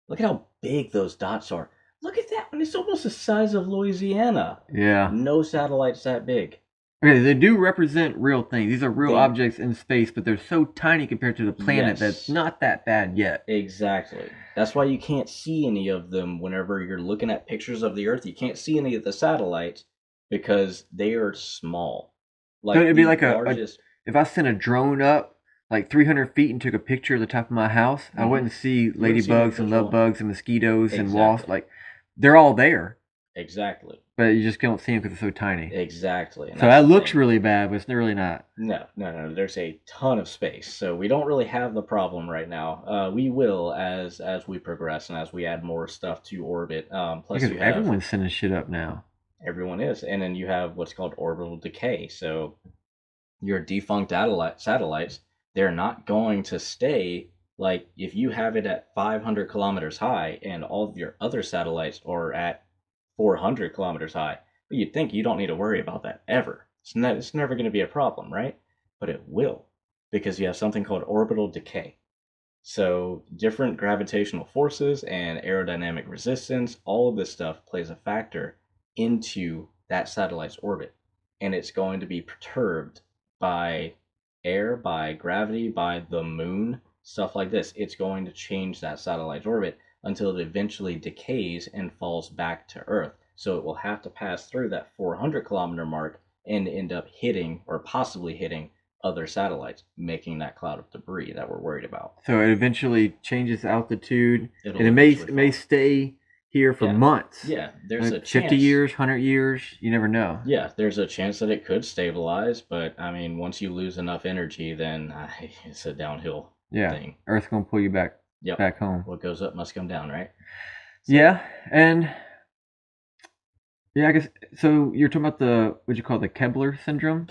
Look at how big those dots are. Look at that one. It's almost the size of Louisiana. Yeah. No satellites that big. Okay, they do represent real things. These are real objects in space, but they're so tiny compared to the planet that's not that bad yet. Exactly. That's why you can't see any of them whenever you're looking at pictures of the Earth. You can't see any of the satellites because they are small. Like, so it'd be like if I sent a drone up like 300 feet and took a picture of the top of my house, I wouldn't see ladybugs and love bugs and mosquitoes and wasps. Like, they're all there. Exactly. But you just don't see them because they're so tiny. Exactly. And so that looks really bad, but it's really not. No. There's a ton of space, so we don't really have the problem right now. We will as we progress and as we add more stuff to orbit. Plus, because everyone's sending shit up now. Everyone is, and then you have what's called orbital decay. So your defunct satellites, they're not going to stay. Like if you have it at 500 kilometers high, and all of your other satellites are at 400 kilometers high, but you'd think you don't need to worry about that ever. It's never going to be a problem, right? But it will, because you have something called orbital decay. So different gravitational forces and aerodynamic resistance, all of this stuff plays a factor into that satellite's orbit. And it's going to be perturbed by air, by gravity, by the moon, stuff like this. It's going to change that satellite's orbit until it eventually decays and falls back to Earth. So it will have to pass through that 400 kilometer mark and end up hitting or possibly hitting other satellites, making that cloud of debris that we're worried about. So it eventually changes altitude, and it may stay here for months. Yeah, there's a 50 chance. years, 100 years, you never know. Yeah, there's a chance that it could stabilize, but I mean, once you lose enough energy, then it's a downhill thing. Earth's gonna pull you back home. What goes up must come down, right? So, yeah, and I guess so. You're talking about what you call the Kessler syndrome,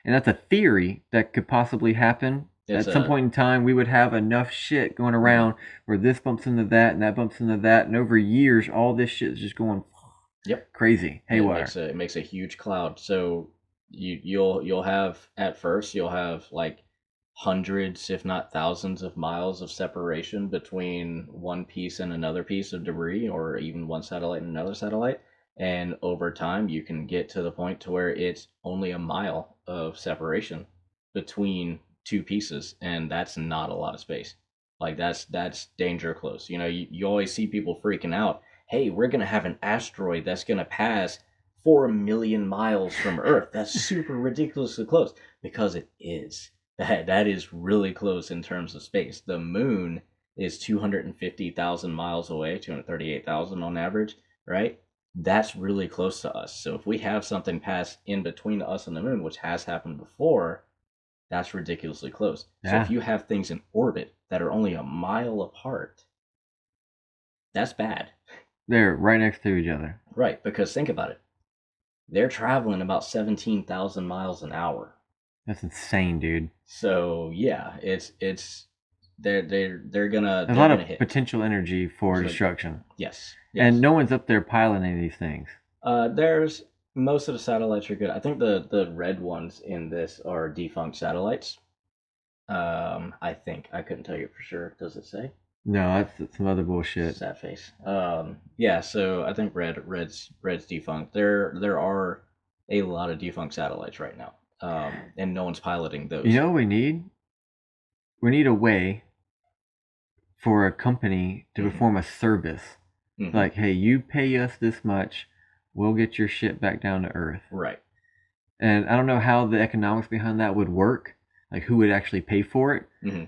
and that's a theory that could possibly happen. At some point in time, we would have enough shit going around where this bumps into that and that bumps into that, and over years, all this shit is just going crazy, haywire. It makes a huge cloud. So you'll have at first like hundreds, if not thousands, of miles of separation between one piece and another piece of debris, or even one satellite and another satellite. And over time, you can get to the point to where it's only a mile of separation between two pieces, and that's not a lot of space. Like that's danger close. You know, you always see people freaking out. Hey, we're gonna have an asteroid that's gonna pass 4 million miles from Earth. That's super ridiculously close, because it is. That is really close in terms of space. The moon is 250,000 miles away, 238,000 on average, right? That's really close to us. So if we have something pass in between us and the moon, which has happened before, that's ridiculously close. So if you have things in orbit that are only a mile apart, that's bad. They're right next to each other. Right, because think about it. They're traveling about 17,000 miles an hour. That's insane, dude. So yeah, they're gonna a lot of potential energy for destruction. Yes. And no one's up there piloting these things. There's most of the satellites are good. I think the red ones in this are defunct satellites. I think I couldn't tell you for sure. Does it say? No, that's some other bullshit. Sad face. Yeah. So I think red's defunct. There are a lot of defunct satellites right now. and no one's piloting those. You know what we need? We need a way for a company to perform a service. Like, hey, you pay us this much, we'll get your shit back down to Earth. Right. And I don't know how the economics behind that would work, like who would actually pay for it,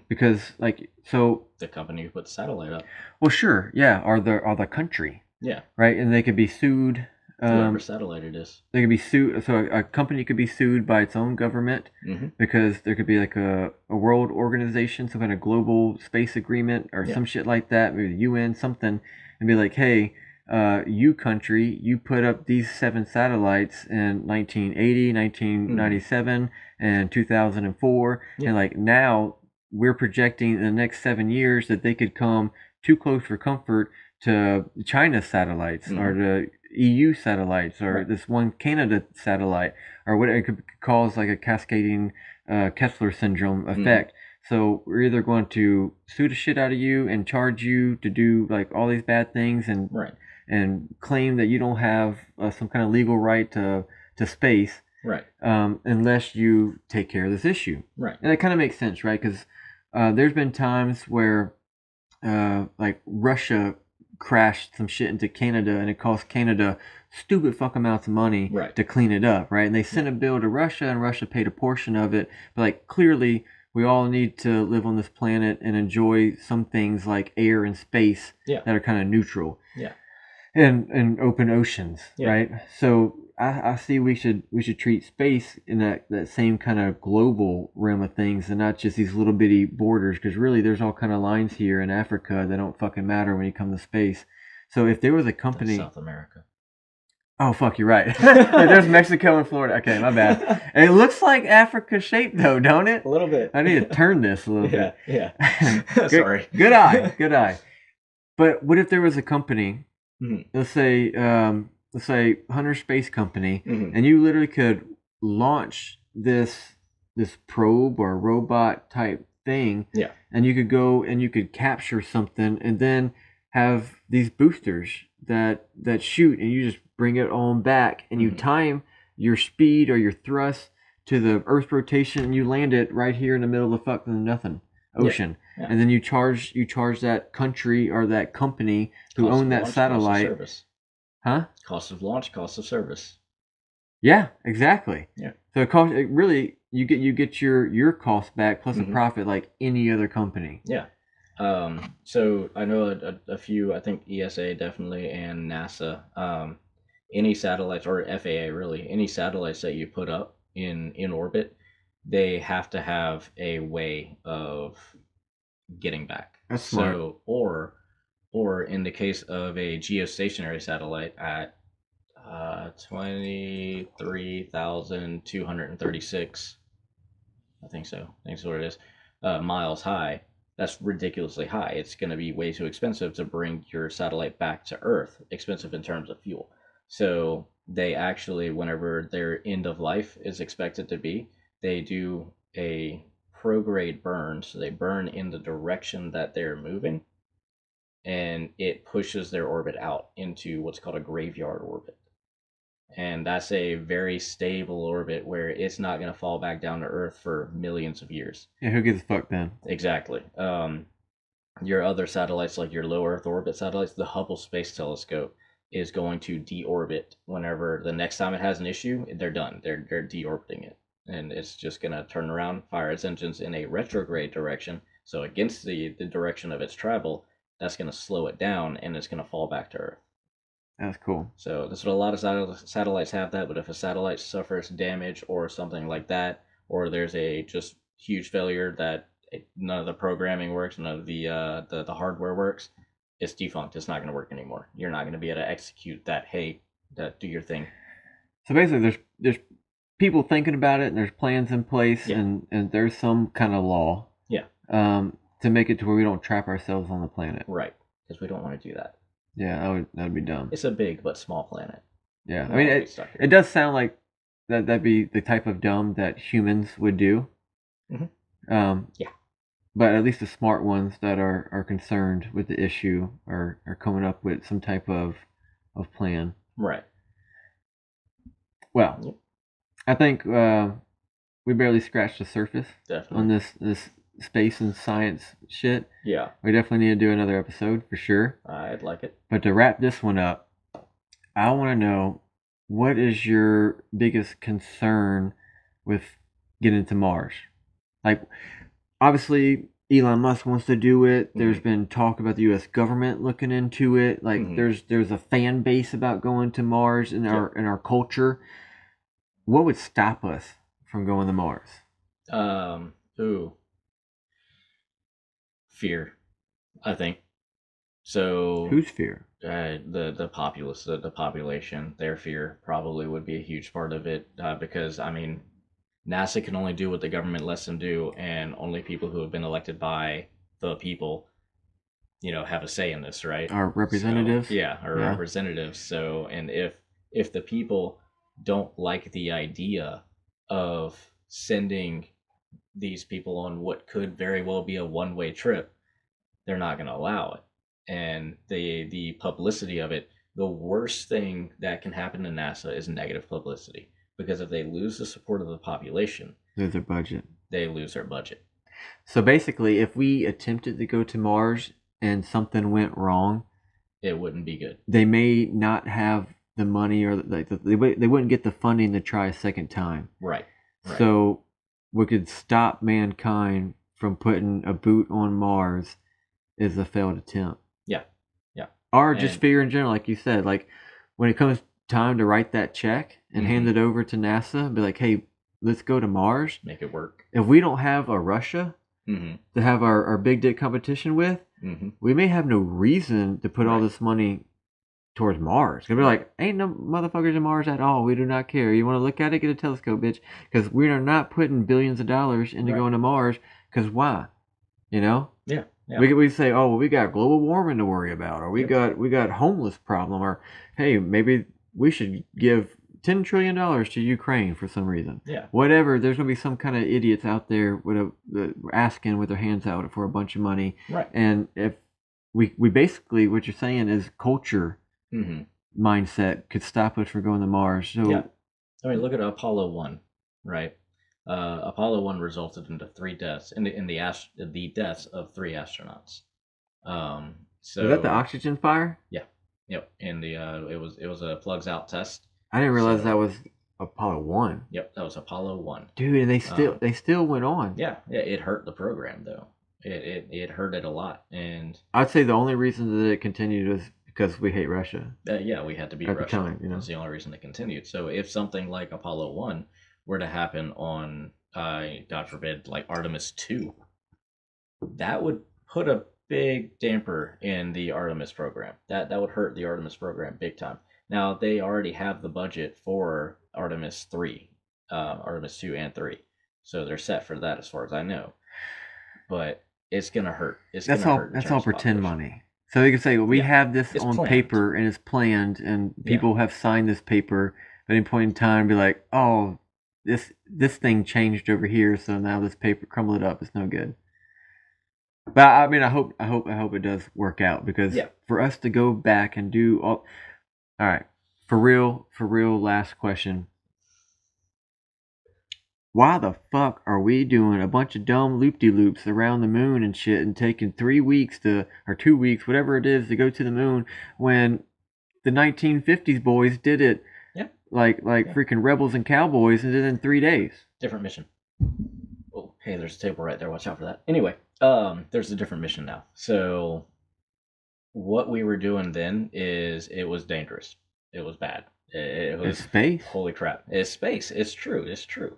because like so the company who put the satellite up. Well, sure, yeah, or the country, yeah, right, and they could be sued. Whoever satellite it is, they could be sued. So a company could be sued by its own government because there could be like a world organization, some kind of global space agreement or some shit like that, maybe the UN, something, and be like, hey. You country, you put up these 7 satellites in 1980, 1997, and 2004, and like now we're projecting in the next 7 years that they could come too close for comfort to China satellites or to EU satellites or this one Canada satellite or whatever. It could cause like a cascading Kessler syndrome effect. So we're either going to sue the shit out of you and charge you to do like all these bad things and claim that you don't have some kind of legal right to space, unless you take care of this issue. Right. And it kind of makes sense, right? Because there's been times where like Russia crashed some shit into Canada and it cost Canada stupid fuck amounts of money to clean it up, right? And they sent a bill to Russia and Russia paid a portion of it. But like clearly we all need to live on this planet and enjoy some things like air and space that are kind of neutral. Yeah. And open oceans, right? So I see we should treat space in that same kind of global realm of things and not just these little bitty borders, because really there's all kind of lines here in Africa that don't fucking matter when you come to space. So if there was a company... That's South America. Oh, fuck, you're right. There's Mexico and Florida. Okay, my bad. It looks like Africa shaped though, don't it? A little bit. I need to turn this a little bit. Yeah. Sorry. Good eye. But what if there was a company... Let's say Hunter Space Company, and you literally could launch this probe or robot type thing, and you could go and you could capture something, and then have these boosters that shoot, and you just bring it on back, and you time your speed or your thrust to the Earth's rotation, and you land it right here in the middle of the fucking nothing ocean. Yeah. And then you charge that country or that company who owned that satellite. Cost of service. Huh? Cost of launch, cost of service. Yeah, exactly. Yeah. So really you get your cost back plus a profit like any other company. Yeah. So I know a few, I think ESA definitely and NASA, any satellites or FAA really, any satellites that you put up in orbit, they have to have a way of getting back. That's smart. So or in the case of a geostationary satellite at 23,236, I think so. I think that's what it is. Miles high. That's ridiculously high. It's going to be way too expensive to bring your satellite back to Earth. Expensive in terms of fuel. So they actually, whenever their end of life is expected to be, they do a prograde burn. So they burn in the direction that they're moving, and it pushes their orbit out into what's called a graveyard orbit. And that's a very stable orbit where it's not going to fall back down to Earth for millions of years. Yeah, who gives a fuck then? Exactly. Your other satellites, like your low Earth orbit satellites, the Hubble Space Telescope is going to deorbit whenever the next time it has an issue. They're done. They're deorbiting it, and it's just going to turn around, fire its engines in a retrograde direction, so against the direction of its travel. That's going to slow it down, and it's going to fall back to Earth. That's cool. So that's what a lot of satellites have that, but if a satellite suffers damage or something like that, or there's a just huge failure that none of the programming works, none of the hardware works, it's defunct. It's not going to work anymore. You're not going to be able to execute that, do your thing. So basically there's people thinking about it, and there's plans in place, and there's some kind of law. Yeah. To make it to where we don't trap ourselves on the planet. Right. Because we don't want to do that. Yeah, that'd be dumb. It's a big but small planet. Yeah, I mean, it does sound like that'd be the type of dumb that humans would do. Yeah. But at least the smart ones that are concerned with the issue are coming up with some type of plan. Right. Well, I think we barely scratched the surface on Definitely. this space and science shit. Yeah, We definitely need to do another episode for sure. I'd like it. But to wrap this one up, I want to know, what is your biggest concern with getting to Mars? Like, obviously, Elon Musk wants to do it. There's been talk about the U.S. government looking into it. Like, there's a fan base about going to Mars in our culture. What would stop us from going to Mars? Ooh, fear, I think. So Whose fear? the populace, the population, their fear probably would be a huge part of it, because I mean, NASA can only do what the government lets them do, and only people who have been elected by the people, have a say in this, right? Our representatives? So, yeah, our representatives. So, and if the people don't like the idea of sending these people on what could very well be a one-way trip, they're not going to allow it. And the publicity of it, the worst thing that can happen to NASA is negative publicity, because if they lose the support of the population, Lose their budget. they lose their budget. So basically, if we attempted to go to Mars and something went wrong, it wouldn't be good. They may not have the money, or like they wouldn't get the funding to try a second time. Right. So we could stop mankind from putting a boot on Mars as a failed attempt. Yeah. Or just fear in general, like you said. Like, when it comes time to write that check and hand it over to NASA, be like, hey, let's go to Mars. Make it work. If we don't have a Russia to have our big dick competition with, we may have no reason to put all this money towards Mars. Gonna be like, ain't no motherfuckers in Mars at all. We do not care. You want to look at it? Get a telescope, bitch. Because we are not putting billions of dollars into going to Mars. Because why? Yeah. We say, oh, well, we got global warming to worry about, or we got homeless problem, or hey, maybe we should give $10 trillion to Ukraine for some reason. Yeah. Whatever. There's gonna be some kind of idiots out there asking with their hands out for a bunch of money. Right. And if we basically, what you're saying is culture mindset could stop us from going to Mars. So yeah. I mean, look at Apollo 1, right? Apollo 1 resulted into 3 deaths, in the deaths of 3 astronauts. So is that the oxygen fire? Yeah. Yep. And it was a plugs out test. I didn't realize that was Apollo 1. Yep, that was Apollo 1. Dude, and they still went on. Yeah, it hurt the program though. It hurt it a lot, and I'd say the only reason that it continued was because we hate Russia. Yeah, we had to beat at Russia. The time, That's the only reason it continued. So if something like Apollo 1 were to happen on, God forbid, like Artemis 2, that would put a big damper in the Artemis program. That would hurt the Artemis program big time. Now, they already have the budget for Artemis 3, Artemis 2 and 3. So they're set for that as far as I know. But it's going to hurt. That's all pretend money. So they can say, well, we have this on paper and it's planned and people have signed this paper. At any point in time, be like, oh, this thing changed over here, so now this paper, crumble it up, it's no good. But I mean, I hope it does work out, because for us to go back and do all right, for real, last question. Why the fuck are we doing a bunch of dumb loop-de-loops around the moon and shit, and taking 3 weeks or 2 weeks, whatever it is, to go to the moon, when the 1950s boys did it like freaking rebels and cowboys and did it in 3 days? Different mission. Oh, hey, there's a table right there. Watch out for that. Anyway, there's a different mission now. So what we were doing then is, it was dangerous. It was bad. It was space. Holy crap. It's space. It's true.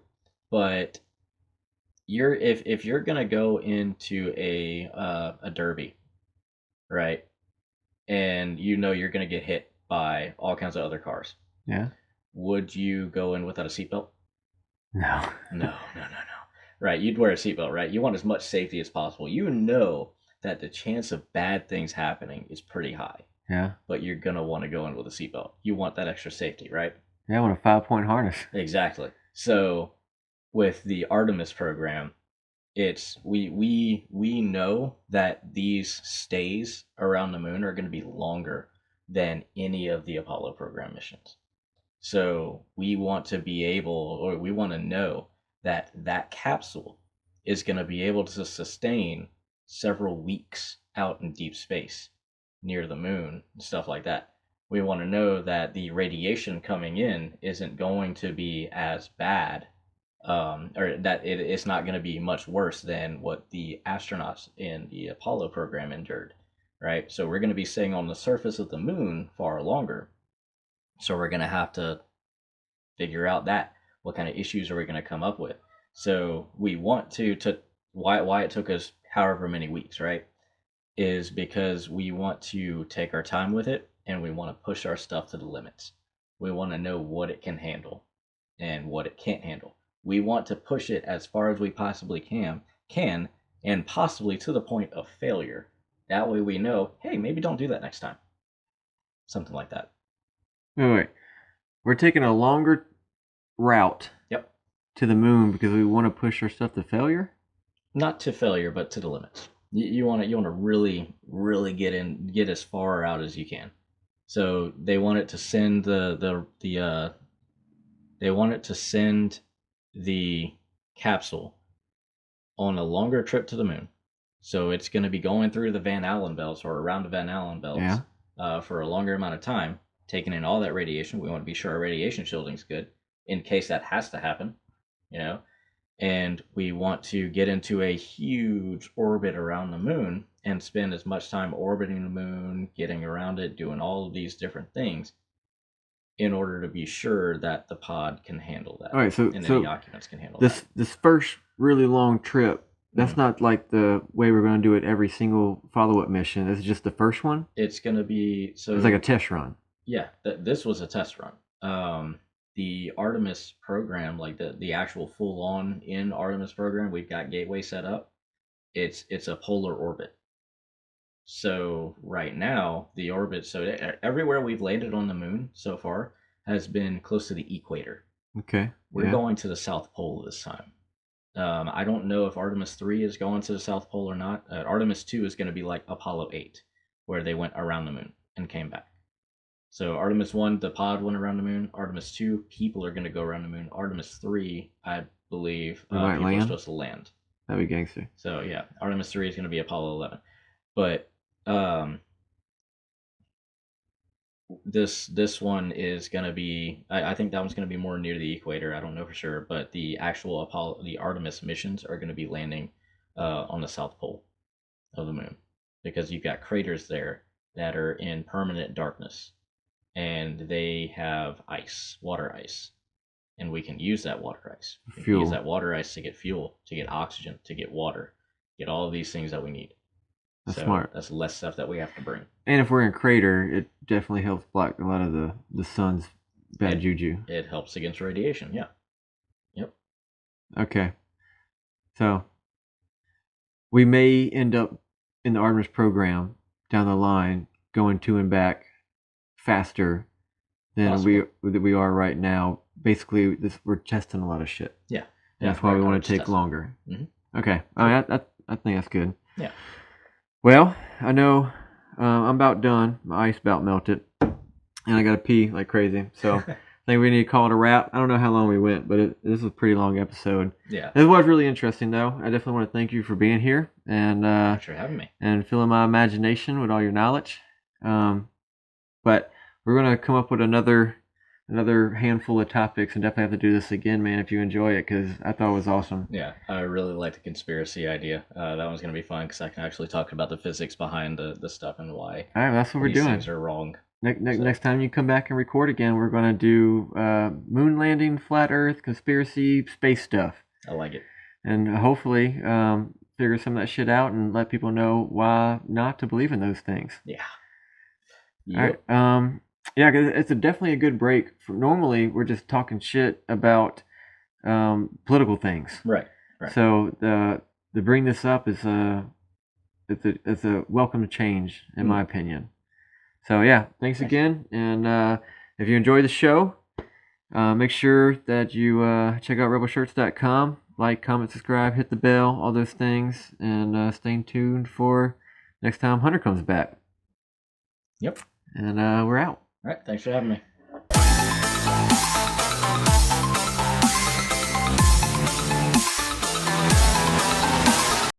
But if you're gonna go into a derby, right, and you're gonna get hit by all kinds of other cars, would you go in without a seatbelt? No. Right, you'd wear a seatbelt, right? You want as much safety as possible. You know that the chance of bad things happening is pretty high. Yeah. But you're gonna want to go in with a seatbelt. You want that extra safety, right? Yeah, I want a 5-point harness. Exactly. So with the Artemis program, it's we know that these stays around the moon are going to be longer than any of the Apollo program missions. So we want to be able, or we want to know that capsule is going to be able to sustain several weeks out in deep space near the moon and stuff like that. We want to know that the radiation coming in isn't going to be as bad, or that it's not going to be much worse than what the astronauts in the Apollo program endured, right? So we're going to be staying on the surface of the moon far longer. So we're going to have to figure out what kind of issues are we going to come up with. So we want to why it took us however many weeks, right? Is because we want to take our time with it, and we want to push our stuff to the limits. We want to know what it can handle and what it can't handle. We want to push it as far as we possibly can, and possibly to the point of failure. That way we know, hey, maybe don't do that next time. Something like that. Wait. We're taking a longer route Yep. to the moon because we want to push our stuff to failure? Not to failure, but to the limits. You want to really, really get as far out as you can. So they want it to send the capsule on a longer trip to the moon. So it's going to be going through the Van Allen belts, or around the Van Allen belts, for a longer amount of time, taking in all that radiation. We want to be sure our radiation shielding's good in case that has to happen, and we want to get into a huge orbit around the moon and spend as much time orbiting the moon, getting around it, doing all of these different things in order to be sure that the pod can handle that. All right, so any occupants can handle that. This first really long trip, that's not like the way we're going to do it every single follow-up mission. This is just the first one? It's going to be... It's like a test run. Yeah, this was a test run. The Artemis program, like the actual full-on in Artemis program, we've got Gateway set up. It's a polar orbit. So right now, the orbit, so everywhere we've landed on the moon so far has been close to the equator. Okay. We're going to the South Pole this time. I don't know if Artemis 3 is going to the South Pole or not. Artemis 2 is going to be like Apollo 8, where they went around the moon and came back. So Artemis 1, the pod went around the moon. Artemis 2, people are going to go around the moon. Artemis 3, I believe, people are supposed to land. That'd be gangster. So yeah, Artemis 3 is going to be Apollo 11. But this one is going to be, I think that one's going to be more near the equator. I don't know for sure, but the actual the Artemis missions are going to be landing on the South Pole of the moon, because you've got craters there that are in permanent darkness, and they have ice, water ice, and we can use that water ice. We can use that water ice to get fuel, to get oxygen, to get water, get all of these things that we need. That's smart. That's less stuff that we have to bring. And if we're in crater, it definitely helps block a lot of the sun's bad juju. It helps against radiation, yeah. Yep. Okay. So we may end up in the Artemis program down the line going to and back faster than we are right now. Basically, we're testing a lot of shit. Yeah. And that's why we want to take longer. Mm-hmm. Okay. I think that's good. Yeah. Well, I know I'm about done. My ice about melted, and I got to pee like crazy. So I think we need to call it a wrap. I don't know how long we went, but this was a pretty long episode. Yeah. It was really interesting, though. I definitely want to thank you for being here and Thanks for having me. And filling my imagination with all your knowledge. But we're gonna come up with another handful of topics, and definitely have to do this again, man, if you enjoy it, because I thought it was awesome. Yeah, I really like the conspiracy idea. That one's going to be fun because I can actually talk about the physics behind the stuff and why. All right, that's what we're these doing. Things are wrong. Next time you come back and record again, we're going to do moon landing, flat Earth, conspiracy, space stuff. I like it. And hopefully figure some of that shit out and let people know why not to believe in those things. Yeah. Yep. All right. Yeah, cause it's definitely a good break. Normally, we're just talking shit about political things. Right. So to bring this up is it's a welcome change, in my opinion. So yeah, thanks again. And if you enjoy the show, make sure that you check out rebelshirts.com. Like, comment, subscribe, hit the bell, all those things, and stay tuned for next time Hunter comes back. Yep. And we're out. All right. Thanks for having me.